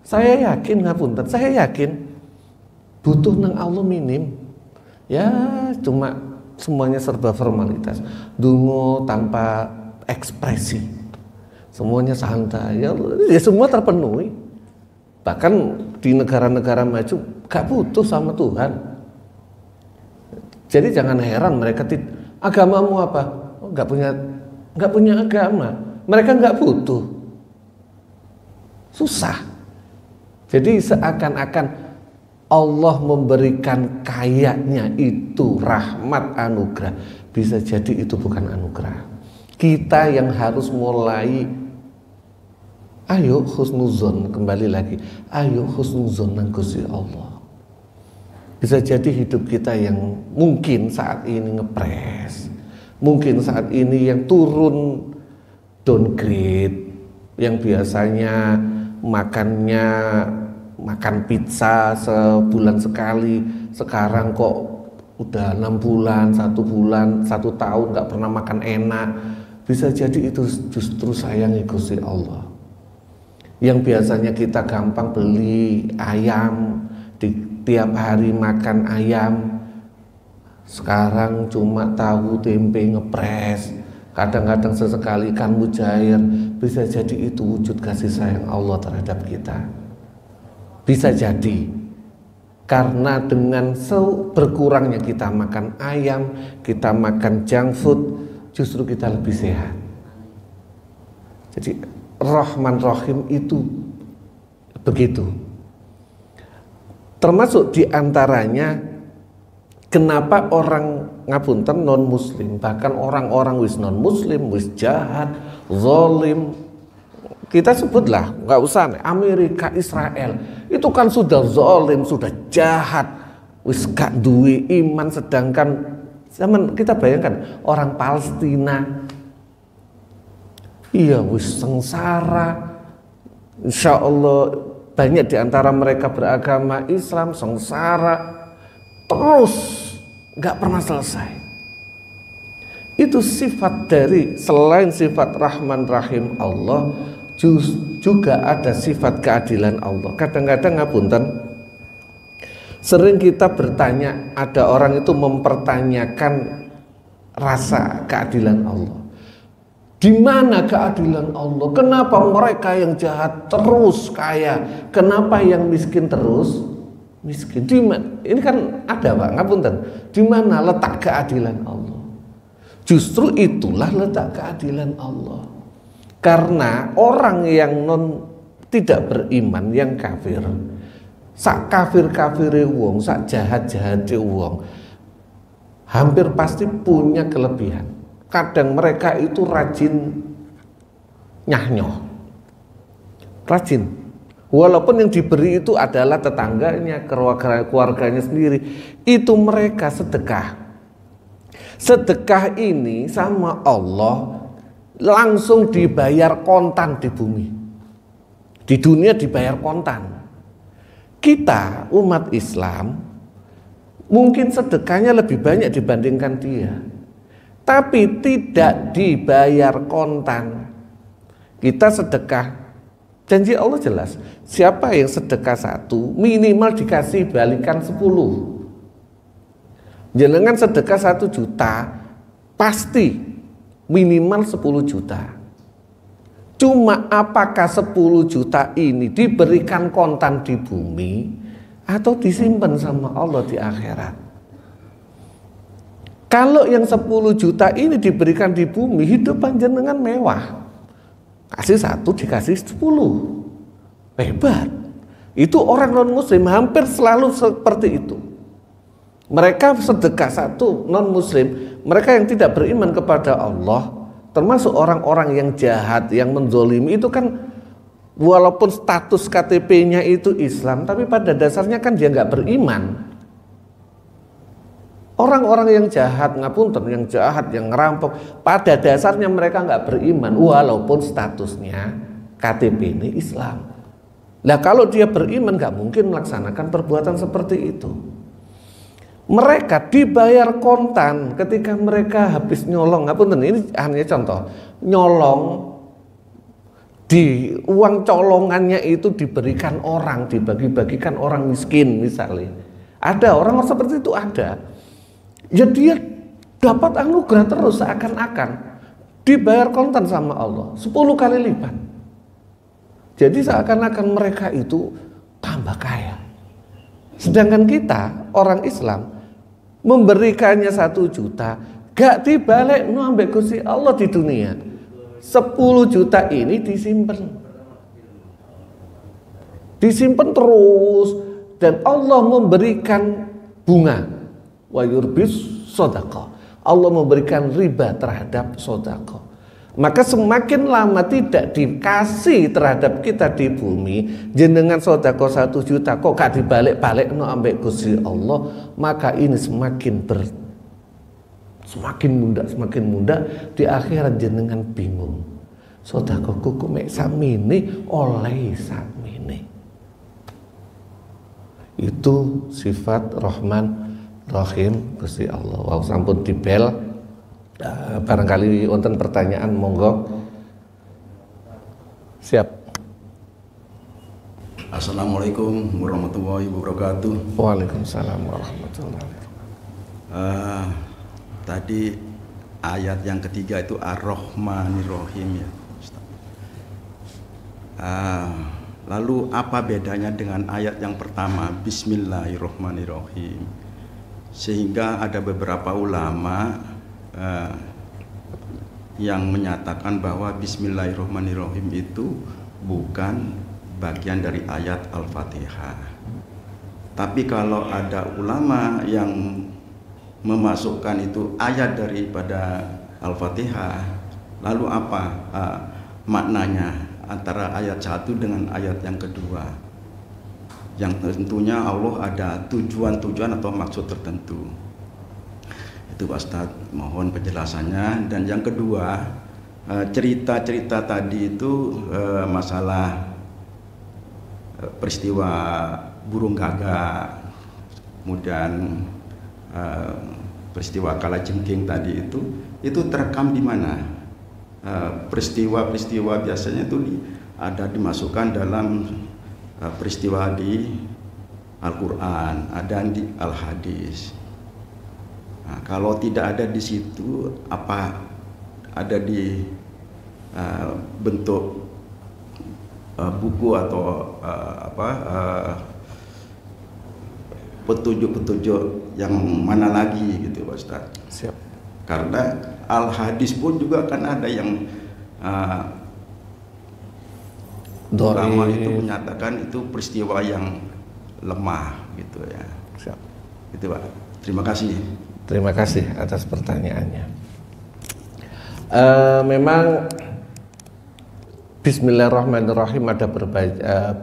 Speaker 2: saya yakin ngapunten, saya yakin butuh nang Allah minim. Ya cuma semuanya serba formalitas, dungo tanpa ekspresi, semuanya santai, ya semua terpenuhi. Bahkan di negara-negara maju gak butuh sama Tuhan. Jadi jangan heran mereka agamamu apa? Oh, gak punya agama, mereka gak butuh, susah. Jadi seakan-akan Allah memberikan kayaknya itu rahmat anugerah, bisa jadi itu bukan anugerah. Kita yang harus mulai, ayo husnuzon, kembali lagi, ayo husnuzon nang Gusti Allah. Bisa jadi hidup kita yang mungkin saat ini ngepres, mungkin saat ini yang turun downgrade, yang biasanya makan pizza sebulan sekali, sekarang kok udah 6 bulan, 1 bulan, 1 tahun gak pernah makan enak. Bisa jadi itu justru sayangi Gusti Allah. Yang biasanya kita gampang beli ayam, tiap hari makan ayam, sekarang cuma tahu tempe ngepres, kadang-kadang sesekali ikan mujair. Bisa jadi itu wujud kasih sayang Allah terhadap kita. Bisa jadi karena dengan berkurangnya kita makan ayam, kita makan junk food, justru kita lebih sehat. Jadi Rahman Rahim itu begitu. Termasuk diantaranya kenapa orang ngapunten non muslim, bahkan orang-orang wis non muslim, wis jahat, zalim, kita sebutlah, nggak usah Amerika, Israel, itu kan sudah zalim, sudah jahat, wis gak duwe iman. Sedangkan zaman kita bayangkan orang Palestina, iya wis sengsara, insya Allah banyak diantara mereka beragama Islam, sengsara terus nggak pernah selesai. Itu sifat dari, selain sifat Rahman Rahim Allah, juga ada sifat keadilan Allah. Kadang-kadang ngapunten, sering kita bertanya, ada orang itu mempertanyakan rasa keadilan Allah. Di mana keadilan Allah? Kenapa mereka yang jahat terus kaya? Kenapa yang miskin terus miskin? Ini kan ada Pak, ngapunten. Di mana letak keadilan Allah? Justru itulah letak keadilan Allah. Karena orang yang tidak beriman, yang kafir, sak kafir-kafire wong, sak jahat-jahate wong, hampir pasti punya kelebihan. Kadang mereka itu rajin nyah-nyoh, rajin. Walaupun yang diberi itu adalah tetangganya, keluarganya sendiri, itu mereka sedekah. Sedekah ini sama Allah langsung dibayar kontan di bumi. Di dunia dibayar kontan. Kita umat Islam mungkin sedekahnya lebih banyak dibandingkan dia, tapi tidak dibayar kontan. Kita sedekah, janji Allah jelas, siapa yang sedekah 1 minimal dikasih balikan 10. Jenengan sedekah 1 juta pasti minimal 10 juta. Cuma apakah 10 juta ini diberikan kontan di bumi atau disimpan sama Allah di akhirat? Kalau yang 10 juta ini diberikan di bumi, hidup panjenengan mewah. Kasih 1 dikasih 10. Hebat. Itu orang non muslim hampir selalu seperti itu. Mereka sedekah 1 non muslim, mereka yang tidak beriman kepada Allah, termasuk orang-orang yang jahat, yang menzolimi, itu kan walaupun status KTP-nya itu Islam, tapi pada dasarnya kan dia nggak beriman. Orang-orang yang jahat, ngapunten, yang jahat, yang ngerampok, pada dasarnya mereka nggak beriman, walaupun statusnya KTP ini Islam. Nah kalau dia beriman nggak mungkin melaksanakan perbuatan seperti itu. Mereka dibayar kontan ketika mereka habis nyolong. Ngapunten, ini hanya contoh. Nyolong, di uang colongannya itu diberikan orang, dibagi-bagikan orang miskin misalnya. Ada orang seperti itu, ada. Ya dia dapat anugerah terus, seakan-akan dibayar kontan sama Allah 10 kali lipat. Jadi seakan-akan mereka itu tambah kaya. Sedangkan kita orang Islam memberikannya 1 juta, gak dibalik ambek Gusti Allah di dunia. 10 juta ini disimpan terus, dan Allah memberikan bunga. Wa yurbis sodaqah. Allah memberikan riba terhadap sodaqah. Maka semakin lama tidak dikasih terhadap kita di bumi, jenengan sodaqah 1 juta kok gak dibalik-balik ambek Gusti Allah, maka ini semakin muda, di akhirat jenengan bingung. Sodaqahku kok mek sakmene oleh sakmene. Itu sifat Rahman Rahim Gusti Allah. Wow, sampun dibel Barangkali wonten pertanyaan, monggo. Siap.
Speaker 3: Assalamualaikum warahmatullahi wabarakatuh.
Speaker 2: Waalaikumsalam warahmatullahi wabarakatuh.
Speaker 3: Tadi ayat yang ketiga itu Ar-Rahmanir-Rahim ya, Ustaz. Lalu apa bedanya dengan ayat yang pertama Bismillahirrahmanirrahim? Sehingga ada beberapa ulama yang menyatakan bahwa Bismillahirrahmanirrahim itu bukan bagian dari ayat Al-Fatihah. Tapi kalau ada ulama yang memasukkan itu ayat daripada Al-Fatihah, lalu apa maknanya antara ayat satu dengan ayat yang kedua? Yang tentunya Allah ada tujuan-tujuan atau maksud tertentu. Itu Pak Ustadz, mohon penjelasannya. Dan yang kedua, cerita-cerita tadi itu masalah peristiwa burung gagak, kemudian peristiwa kalajengking tadi itu terekam di mana? Peristiwa-peristiwa biasanya itu ada dimasukkan dalam peristiwa di Al-Quran, ada di Al-Hadis. Nah, kalau tidak ada di situ, apa ada di bentuk buku atau petunjuk-petunjuk yang mana lagi gitu Pak Ustaz?
Speaker 2: Siap.
Speaker 3: Karena Al-Hadis pun juga kan ada yang ulama itu menyatakan itu peristiwa yang lemah gitu ya.
Speaker 2: Siap.
Speaker 3: Itu Pak. Terima kasih.
Speaker 2: Terima kasih atas pertanyaannya. Memang Bismillahirrahmanirrahim ada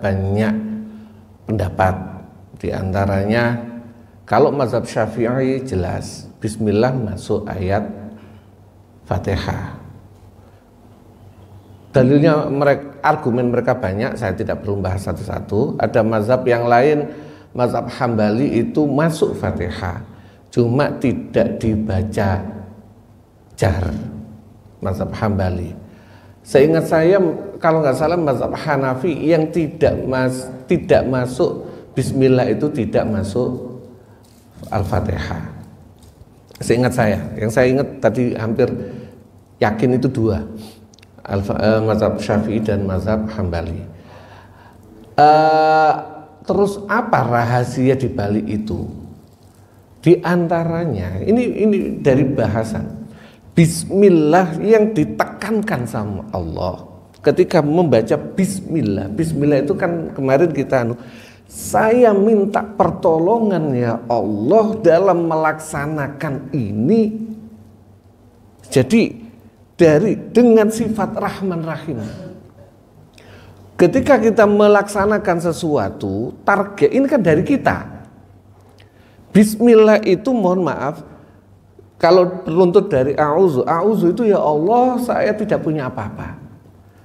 Speaker 2: banyak pendapat. Di antaranya kalau mazhab Syafi'i jelas Bismillah masuk ayat Fatihah. Dalilnya argumen mereka banyak, saya tidak perlu bahas satu-satu. Ada mazhab yang lain, mazhab Hambali itu masuk Fatihah, cuma tidak dibaca jar. Mazhab Hambali. Seingat saya kalau nggak salah mazhab Hanafi yang tidak masuk Bismillah itu tidak masuk Al-Fatihah. Seingat saya, yang saya ingat tadi hampir yakin itu dua, mazhab Syafi'i dan mazhab Hambali. Terus apa rahasia di balik itu? Di antaranya ini dari bahasan Bismillah yang ditekankan sama Allah ketika membaca Bismillah. Bismillah itu kan kemarin kita saya minta pertolongan ya Allah dalam melaksanakan ini. Jadi dengan sifat Rahman Rahim. Ketika kita melaksanakan sesuatu, target ini kan dari kita. Bismillah itu mohon maaf, kalau beruntut dari a'udzu itu ya Allah saya tidak punya apa-apa.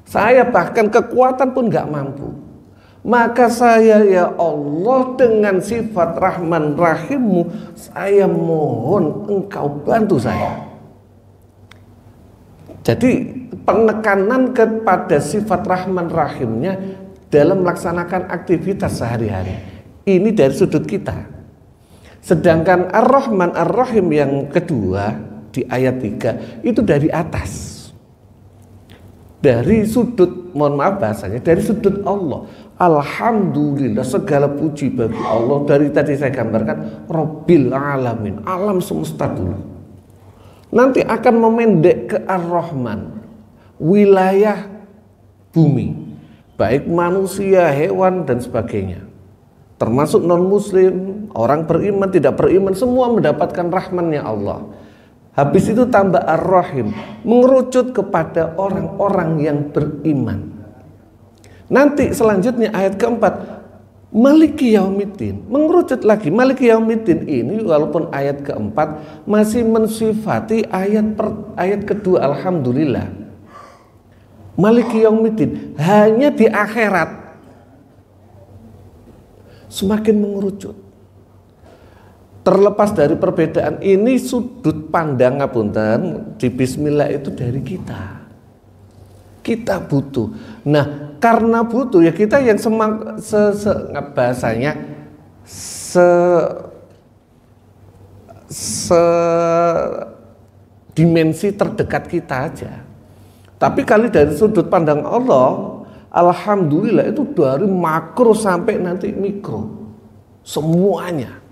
Speaker 2: Saya bahkan kekuatan pun gak mampu. Maka saya ya Allah dengan sifat Rahman Rahimmu, saya mohon engkau bantu saya. Jadi penekanan kepada sifat Rahman Rahimnya dalam melaksanakan aktivitas sehari-hari. Ini dari sudut kita. Sedangkan Ar-Rahman Ar-Rahim yang kedua di ayat 3 itu dari atas. Dari sudut, mohon maaf bahasanya, dari sudut Allah. Alhamdulillah segala puji bagi Allah. Dari tadi saya gambarkan Rabbil Alamin, alam semesta dulu. Nanti akan memendek ke Ar-Rahman, wilayah bumi, baik manusia, hewan dan sebagainya. Termasuk non-muslim, orang beriman, tidak beriman, semua mendapatkan rahmannya Allah. Habis itu tambah Ar-Rahim, mengerucut kepada orang-orang yang beriman. Nanti selanjutnya ayat keempat, Maliki Yaumiddin, mengerucut lagi. Maliki Yaumiddin ini walaupun ayat keempat masih mensifati ayat kedua Alhamdulillah. Maliki Yaumiddin hanya di akhirat. Semakin mengerucut. terlepas dari perbedaan ini, sudut pandang ngapunten di bismillah itu dari kita butuh. Nah, karena butuh ya kita yang bahasanya dimensi terdekat kita aja. Tapi kali dari sudut pandang Allah, alhamdulillah itu dari makro sampai nanti mikro, semuanya.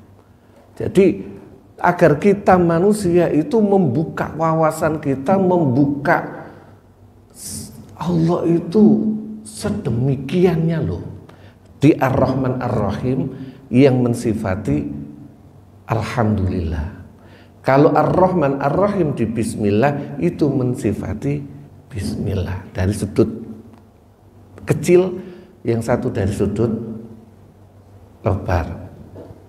Speaker 2: Jadi agar kita manusia itu membuka wawasan kita, membuka Allah itu sedemikiannya loh. Di Ar-Rahman Ar-Rahim yang mensifati alhamdulillah. Kalau Ar-Rahman Ar-Rahim di bismillah itu mensifati bismillah. Dari sudut kecil, yang satu dari sudut lebar.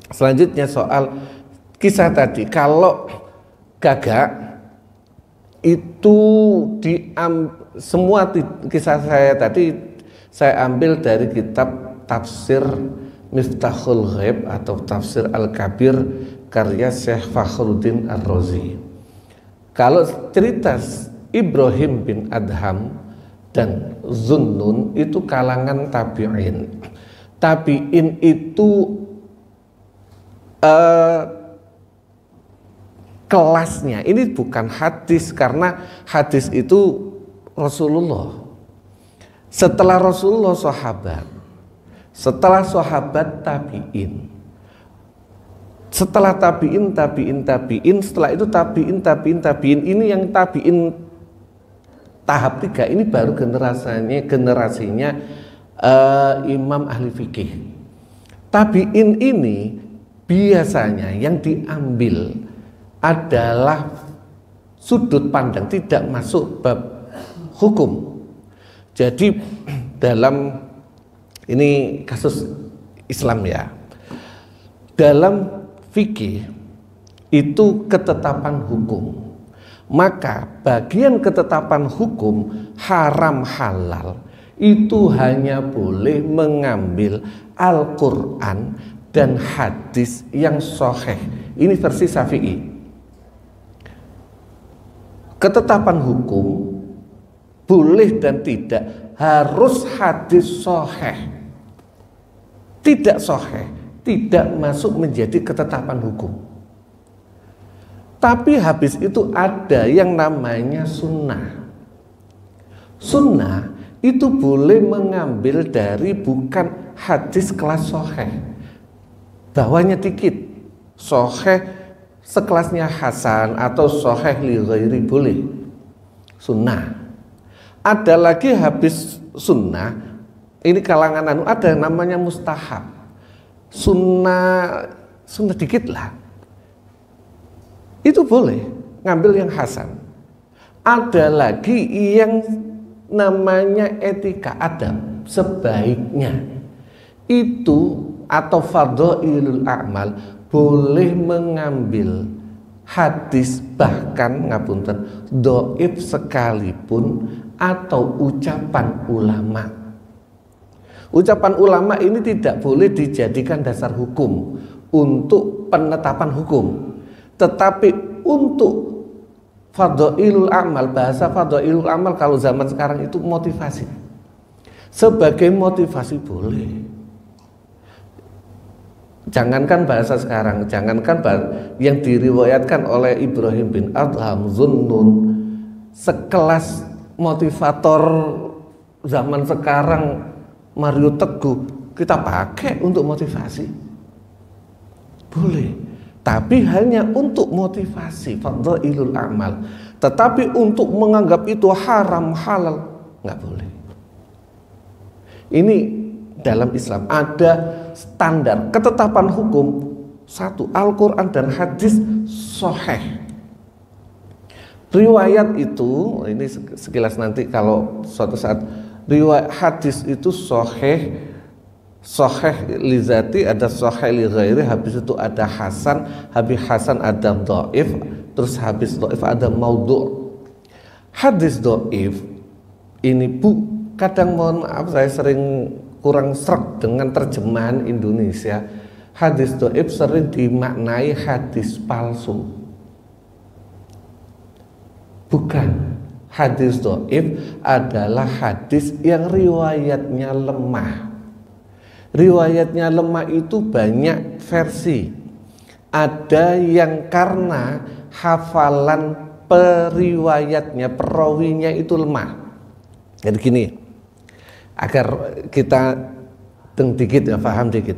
Speaker 2: Selanjutnya soal kisah tadi, kalau gagak itu semua kisah saya tadi saya ambil dari kitab tafsir Miftahul Ghaib atau tafsir Al-Kabir karya Syekh Fakhruddin Ar-Razi. Kalau cerita Ibrahim bin Adham dan Zunnun itu kalangan tabi'in. Tabi'in itu kelasnya ini bukan hadis, karena hadis itu Rasulullah. Setelah Rasulullah sahabat, setelah sahabat tabi'in, setelah tabi'in, setelah itu tabi'in. Ini yang tabi'in tahap 3 ini baru generasinya imam ahli fikih. Tabi'in ini biasanya yang diambil adalah sudut pandang, tidak masuk bab hukum. Jadi dalam ini kasus Islam ya, dalam fikih itu ketetapan hukum, maka bagian ketetapan hukum haram halal itu hanya boleh mengambil Al-Quran dan hadis yang sahih. Ini versi Syafi'i. Ketetapan hukum boleh dan tidak harus hadis sahih. Tidak sahih tidak masuk menjadi ketetapan hukum. Tapi habis itu ada yang namanya sunnah. Sunnah itu boleh mengambil dari bukan hadis kelas sahih, bawahnya dikit, sahih sekelasnya hasan atau sahih li ghairi boleh. Sunnah. Ada lagi habis sunnah, ini kalangan ada yang namanya mustahab. Sunnah dikit lah, itu boleh ngambil yang hasan. Ada lagi yang namanya etika adab, sebaiknya itu atau fadhailul a'mal boleh mengambil hadis, bahkan ngapunten dhaif sekalipun, atau ucapan ulama. Ucapan ulama ini tidak boleh dijadikan dasar hukum untuk penetapan hukum, tetapi untuk fadhailul a'mal, bahasa fadhailul a'mal kalau zaman sekarang itu motivasi. Sebagai motivasi boleh. Jangankan bahasa sekarang, jangankan yang diriwayatkan oleh Ibrahim bin Adham, Zunnun, sekelas motivator zaman sekarang Mario Teguh kita pakai untuk motivasi, boleh. Tapi hanya untuk motivasi, fadhailul a'mal. Tetapi untuk menganggap itu haram halal nggak boleh. Ini dalam Islam ada standar ketetapan hukum. Satu, Al-Quran dan hadis sahih. Riwayat itu, ini sekilas nanti kalau suatu saat riwayat hadis itu sahih li zati, ada sahih li ghairi, habis itu ada hasan, habis hasan ada dhaif, terus habis dhaif ada maudhu'. Hadis dhaif ini kadang mohon maaf saya sering kurang sreg dengan terjemahan Indonesia. Hadis dhaif sering dimaknai hadis palsu. Bukan. Hadis dhaif adalah hadis yang riwayatnya lemah. Riwayatnya lemah itu banyak versi. Ada yang karena hafalan periwayatnya, perawinya itu lemah. Jadi gini, agar kita dikit ya, paham dikit.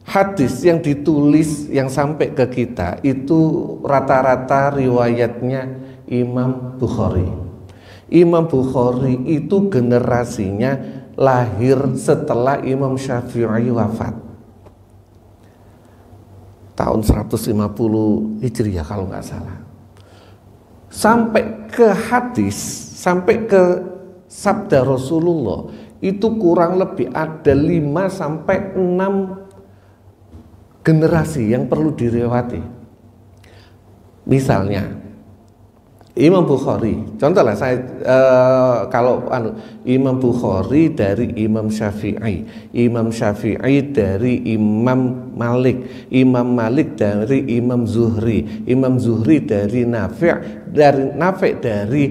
Speaker 2: Hadis yang ditulis yang sampai ke kita itu rata-rata riwayatnya Imam Bukhari. Imam Bukhari itu generasinya lahir setelah Imam Syafi'i wafat tahun 150 Hijriah kalau nggak salah. Sampai ke hadis, sampai ke sabda Rasulullah itu kurang lebih ada 5 sampai 6 generasi yang perlu direwati. Misalnya Imam Bukhari, contohlah saya Imam Bukhari dari Imam Syafi'i, Imam Syafi'i dari Imam Malik, Imam Malik dari Imam Zuhri, Imam Zuhri dari Nafi' dari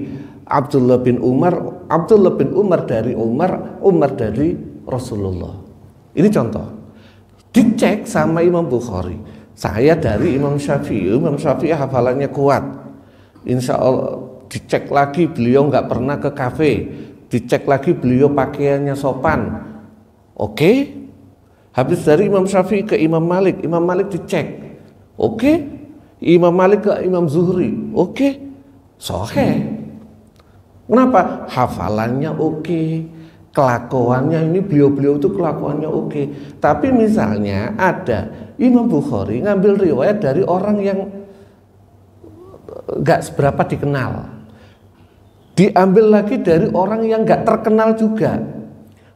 Speaker 2: Abdullah bin Umar, Abdullah bin Umar dari Umar, Umar dari Rasulullah. Ini contoh. Dicek sama Imam Bukhari. Saya dari Imam Syafi'i, Imam Syafi'i hafalannya kuat. Insya Allah. Dicek lagi beliau nggak pernah ke kafe. Dicek lagi beliau pakaiannya sopan. Oke. Habis dari Imam Syafi'i ke Imam Malik, Imam Malik dicek. Oke. Imam Malik ke Imam Zuhri. Oke. Sahih. Kenapa? Hafalannya oke, kelakuannya ini beliau-beliau itu kelakuannya oke. Tapi misalnya ada Imam Bukhari ngambil riwayat dari orang yang nggak seberapa dikenal, diambil lagi dari orang yang nggak terkenal juga.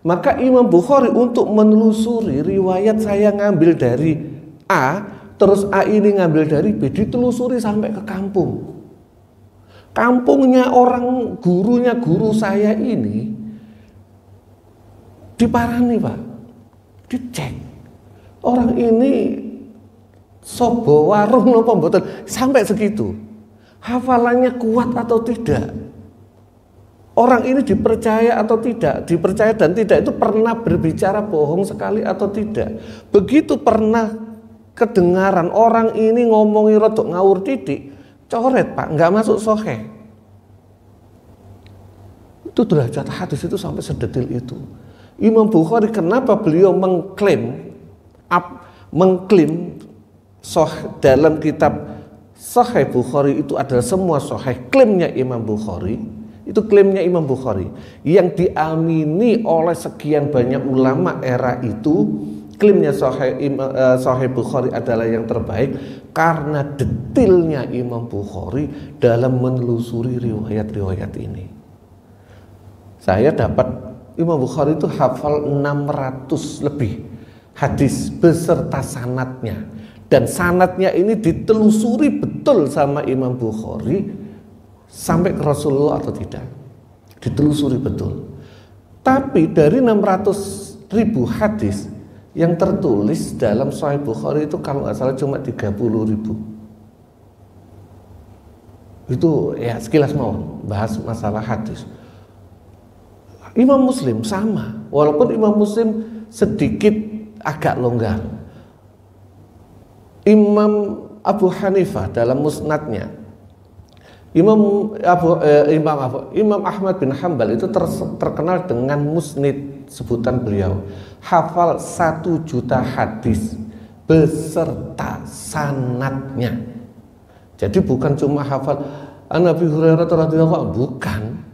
Speaker 2: Maka Imam Bukhari untuk menelusuri riwayat saya ngambil dari A, terus A ini ngambil dari B, ditelusuri sampai ke kampung. Kampungnya orang gurunya guru saya ini diparani Pak, dicek orang ini sobo warung nopo mboten, sampai segitu. Hafalannya kuat atau tidak, orang ini dipercaya atau tidak, dipercaya dan tidak itu pernah berbicara bohong sekali atau tidak. Begitu pernah kedengaran orang ini ngomongi rodok ngawur titik, coret Pak, nggak masuk sahih. Itu derajat hadis itu sampai sedetil itu. Imam Bukhari kenapa beliau mengklaim dalam kitab Sahih Bukhari itu adalah semua sahih, klaimnya Imam Bukhari, itu klaimnya Imam Bukhari yang diamini oleh sekian banyak ulama era itu. Klaimnya Sahih Bukhari adalah yang terbaik karena detailnya Imam Bukhari dalam menelusuri riwayat-riwayat ini. Saya dapat Imam Bukhari itu hafal 600 lebih hadis beserta sanadnya. Dan sanadnya ini ditelusuri betul sama Imam Bukhari sampai ke Rasulullah atau tidak. Ditelusuri betul. Tapi dari 600.000 hadis yang tertulis dalam Sahih Bukhari itu kalau nggak salah cuma 30.000. Itu ya sekilas mau bahas masalah hadis. Imam Muslim sama, walaupun Imam Muslim sedikit agak longgar. Imam Abu Hanifah dalam musnadnya, Imam Ahmad bin Hanbal itu terkenal dengan musnid, sebutan beliau hafal 1 juta hadis beserta sanadnya. Jadi bukan cuma hafal Nabi Hurairah radhiyallahu anhu, bukan.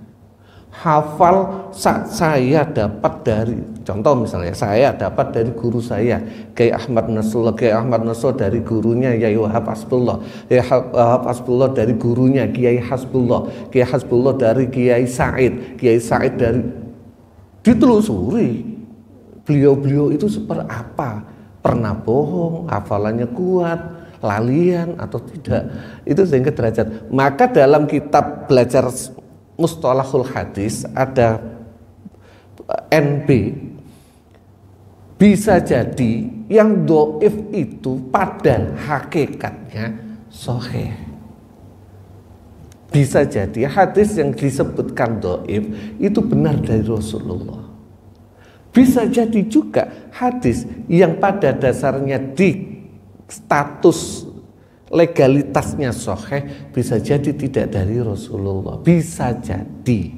Speaker 2: Hafal saya dapat dari, contoh misalnya saya dapat dari guru saya Kiai Ahmad Nasrullah, Kiai Ahmad Nasrullah dari gurunya Yai Wahab Hasbullah, Yai Wahab Hasbullah dari gurunya Kiai Hasbullah, Kiai Hasbullah dari Kiai Said, Kiai Said dari, ditelusuri beliau-beliau itu seperti apa, pernah bohong, hafalannya kuat, lalian atau tidak, itu sehingga derajat. Maka dalam kitab belajar Mustalahul Hadis ada NB bisa jadi yang dhaif itu pada hakikatnya sahih. Bisa jadi hadis yang disebutkan dhaif itu benar dari Rasulullah. Bisa jadi juga hadis yang pada dasarnya di status legalitasnya sahih bisa jadi tidak dari Rasulullah. Bisa jadi.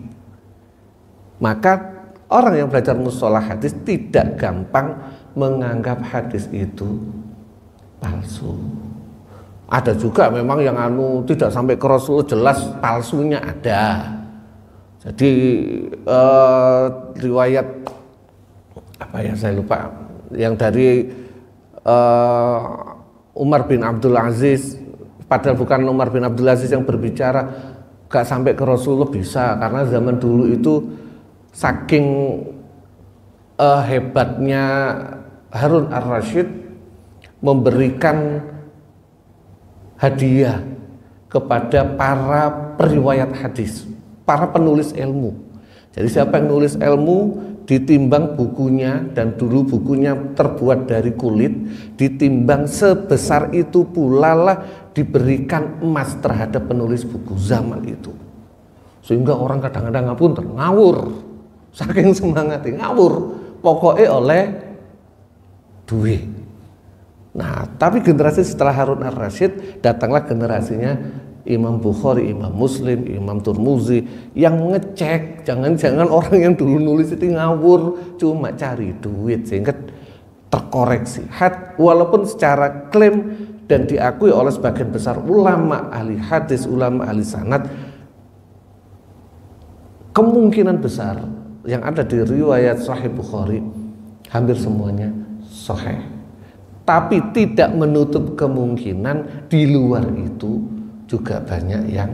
Speaker 2: Maka orang yang belajar mustalah hadis tidak gampang menganggap hadis itu palsu. Ada juga memang yang tidak sampai ke Rasulullah jelas palsunya ada. Jadi riwayat apa ya saya lupa yang dari Umar bin Abdul Aziz, padahal bukan Umar bin Abdul Aziz yang berbicara, gak sampai ke Rasulullah bisa karena zaman dulu itu saking hebatnya Harun ar-Rasyid memberikan hadiah kepada para periwayat hadis, para penulis ilmu. Jadi siapa yang nulis ilmu ditimbang bukunya, dan dulu bukunya terbuat dari kulit, ditimbang sebesar itu pula lah diberikan emas terhadap penulis buku zaman itu. Sehingga orang kadang-kadang ngawur, saking semangatnya ngawur, pokoknya oleh duit. Nah, tapi generasi setelah Harun ar-Rasyid datanglah generasinya Imam Bukhari, Imam Muslim, Imam Turmuzi yang ngecek, jangan-jangan orang yang dulu nulis itu ngawur, cuma cari duit, sehingga terkoreksi. Walaupun secara klaim dan diakui oleh sebagian besar ulama ahli hadis, ulama ahli sanad, kemungkinan besar yang ada di riwayat Sahih Bukhari hampir semuanya sahih. Tapi tidak menutup kemungkinan di luar itu juga banyak yang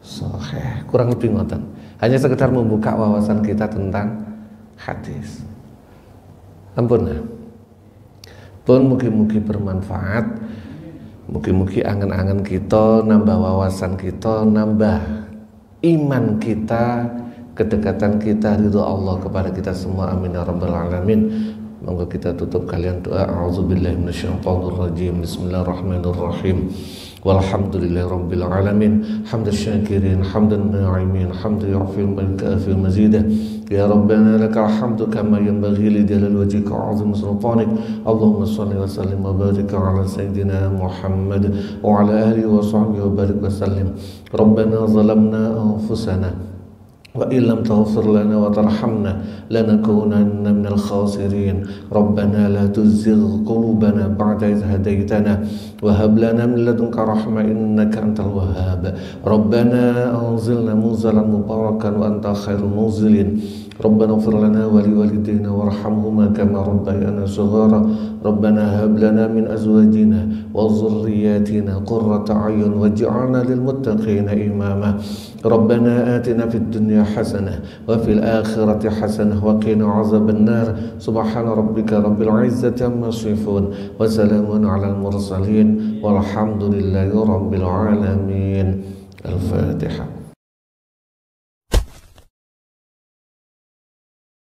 Speaker 2: sahih. Kurang lebih ngoten. Hanya sekedar membuka wawasan kita tentang hadis. Ampun ya. Pun mugi-mugi bermanfaat. Mugi-mugi angen-angen kita, nambah wawasan kita, nambah iman kita, kedekatan kita, ridho Allah kepada kita semua. Amin ya rabbal alamin. Monggo kita tutup kalian doa. A'udzubillahi minasyaitonirrajim. Bismillahirrahmanirrahim. Walhamdulillahirabbil alamin. Hamdan syakirin, hamdan na'imin, hamdan ya'fil malika mazidah. Ya Rabbana lakal hamdu kama yanbaghi li jalali wajhika wa 'azimi sultanik. Allahumma shalli wa sallim wa barik ala sayyidina Muhammad wa ala alihi wa sahbihi wa barik wa sallim. Rabbana zalamna anfusana wa illam taghfir lana wa tarhamna lanakunanna minal khasirin. Rabbana la tuzigh qulubana ba'da idh hadaytana wa hab lana min ladunka rahmah innaka antal wahhab. Rabbana anzilna munzalan mubarakan wa anta khairul munzilin. Rabbana ighfir lana wa liwalidayna warhamhuma kama rabbayana shighara. Rabbana hab lana min azwajina wa dhurriyyatina qurrata a'yun waj'alna lil muttaqina imama. Rabbana atina fid dunya hasanah wa fil akhirati hasanah wa qina 'adzaban nar. Subhana rabbika rabbil 'izzati amma yasifun wa salamun 'alal mursalin walhamdulillahi rabbil alamin. Al-Fatihah.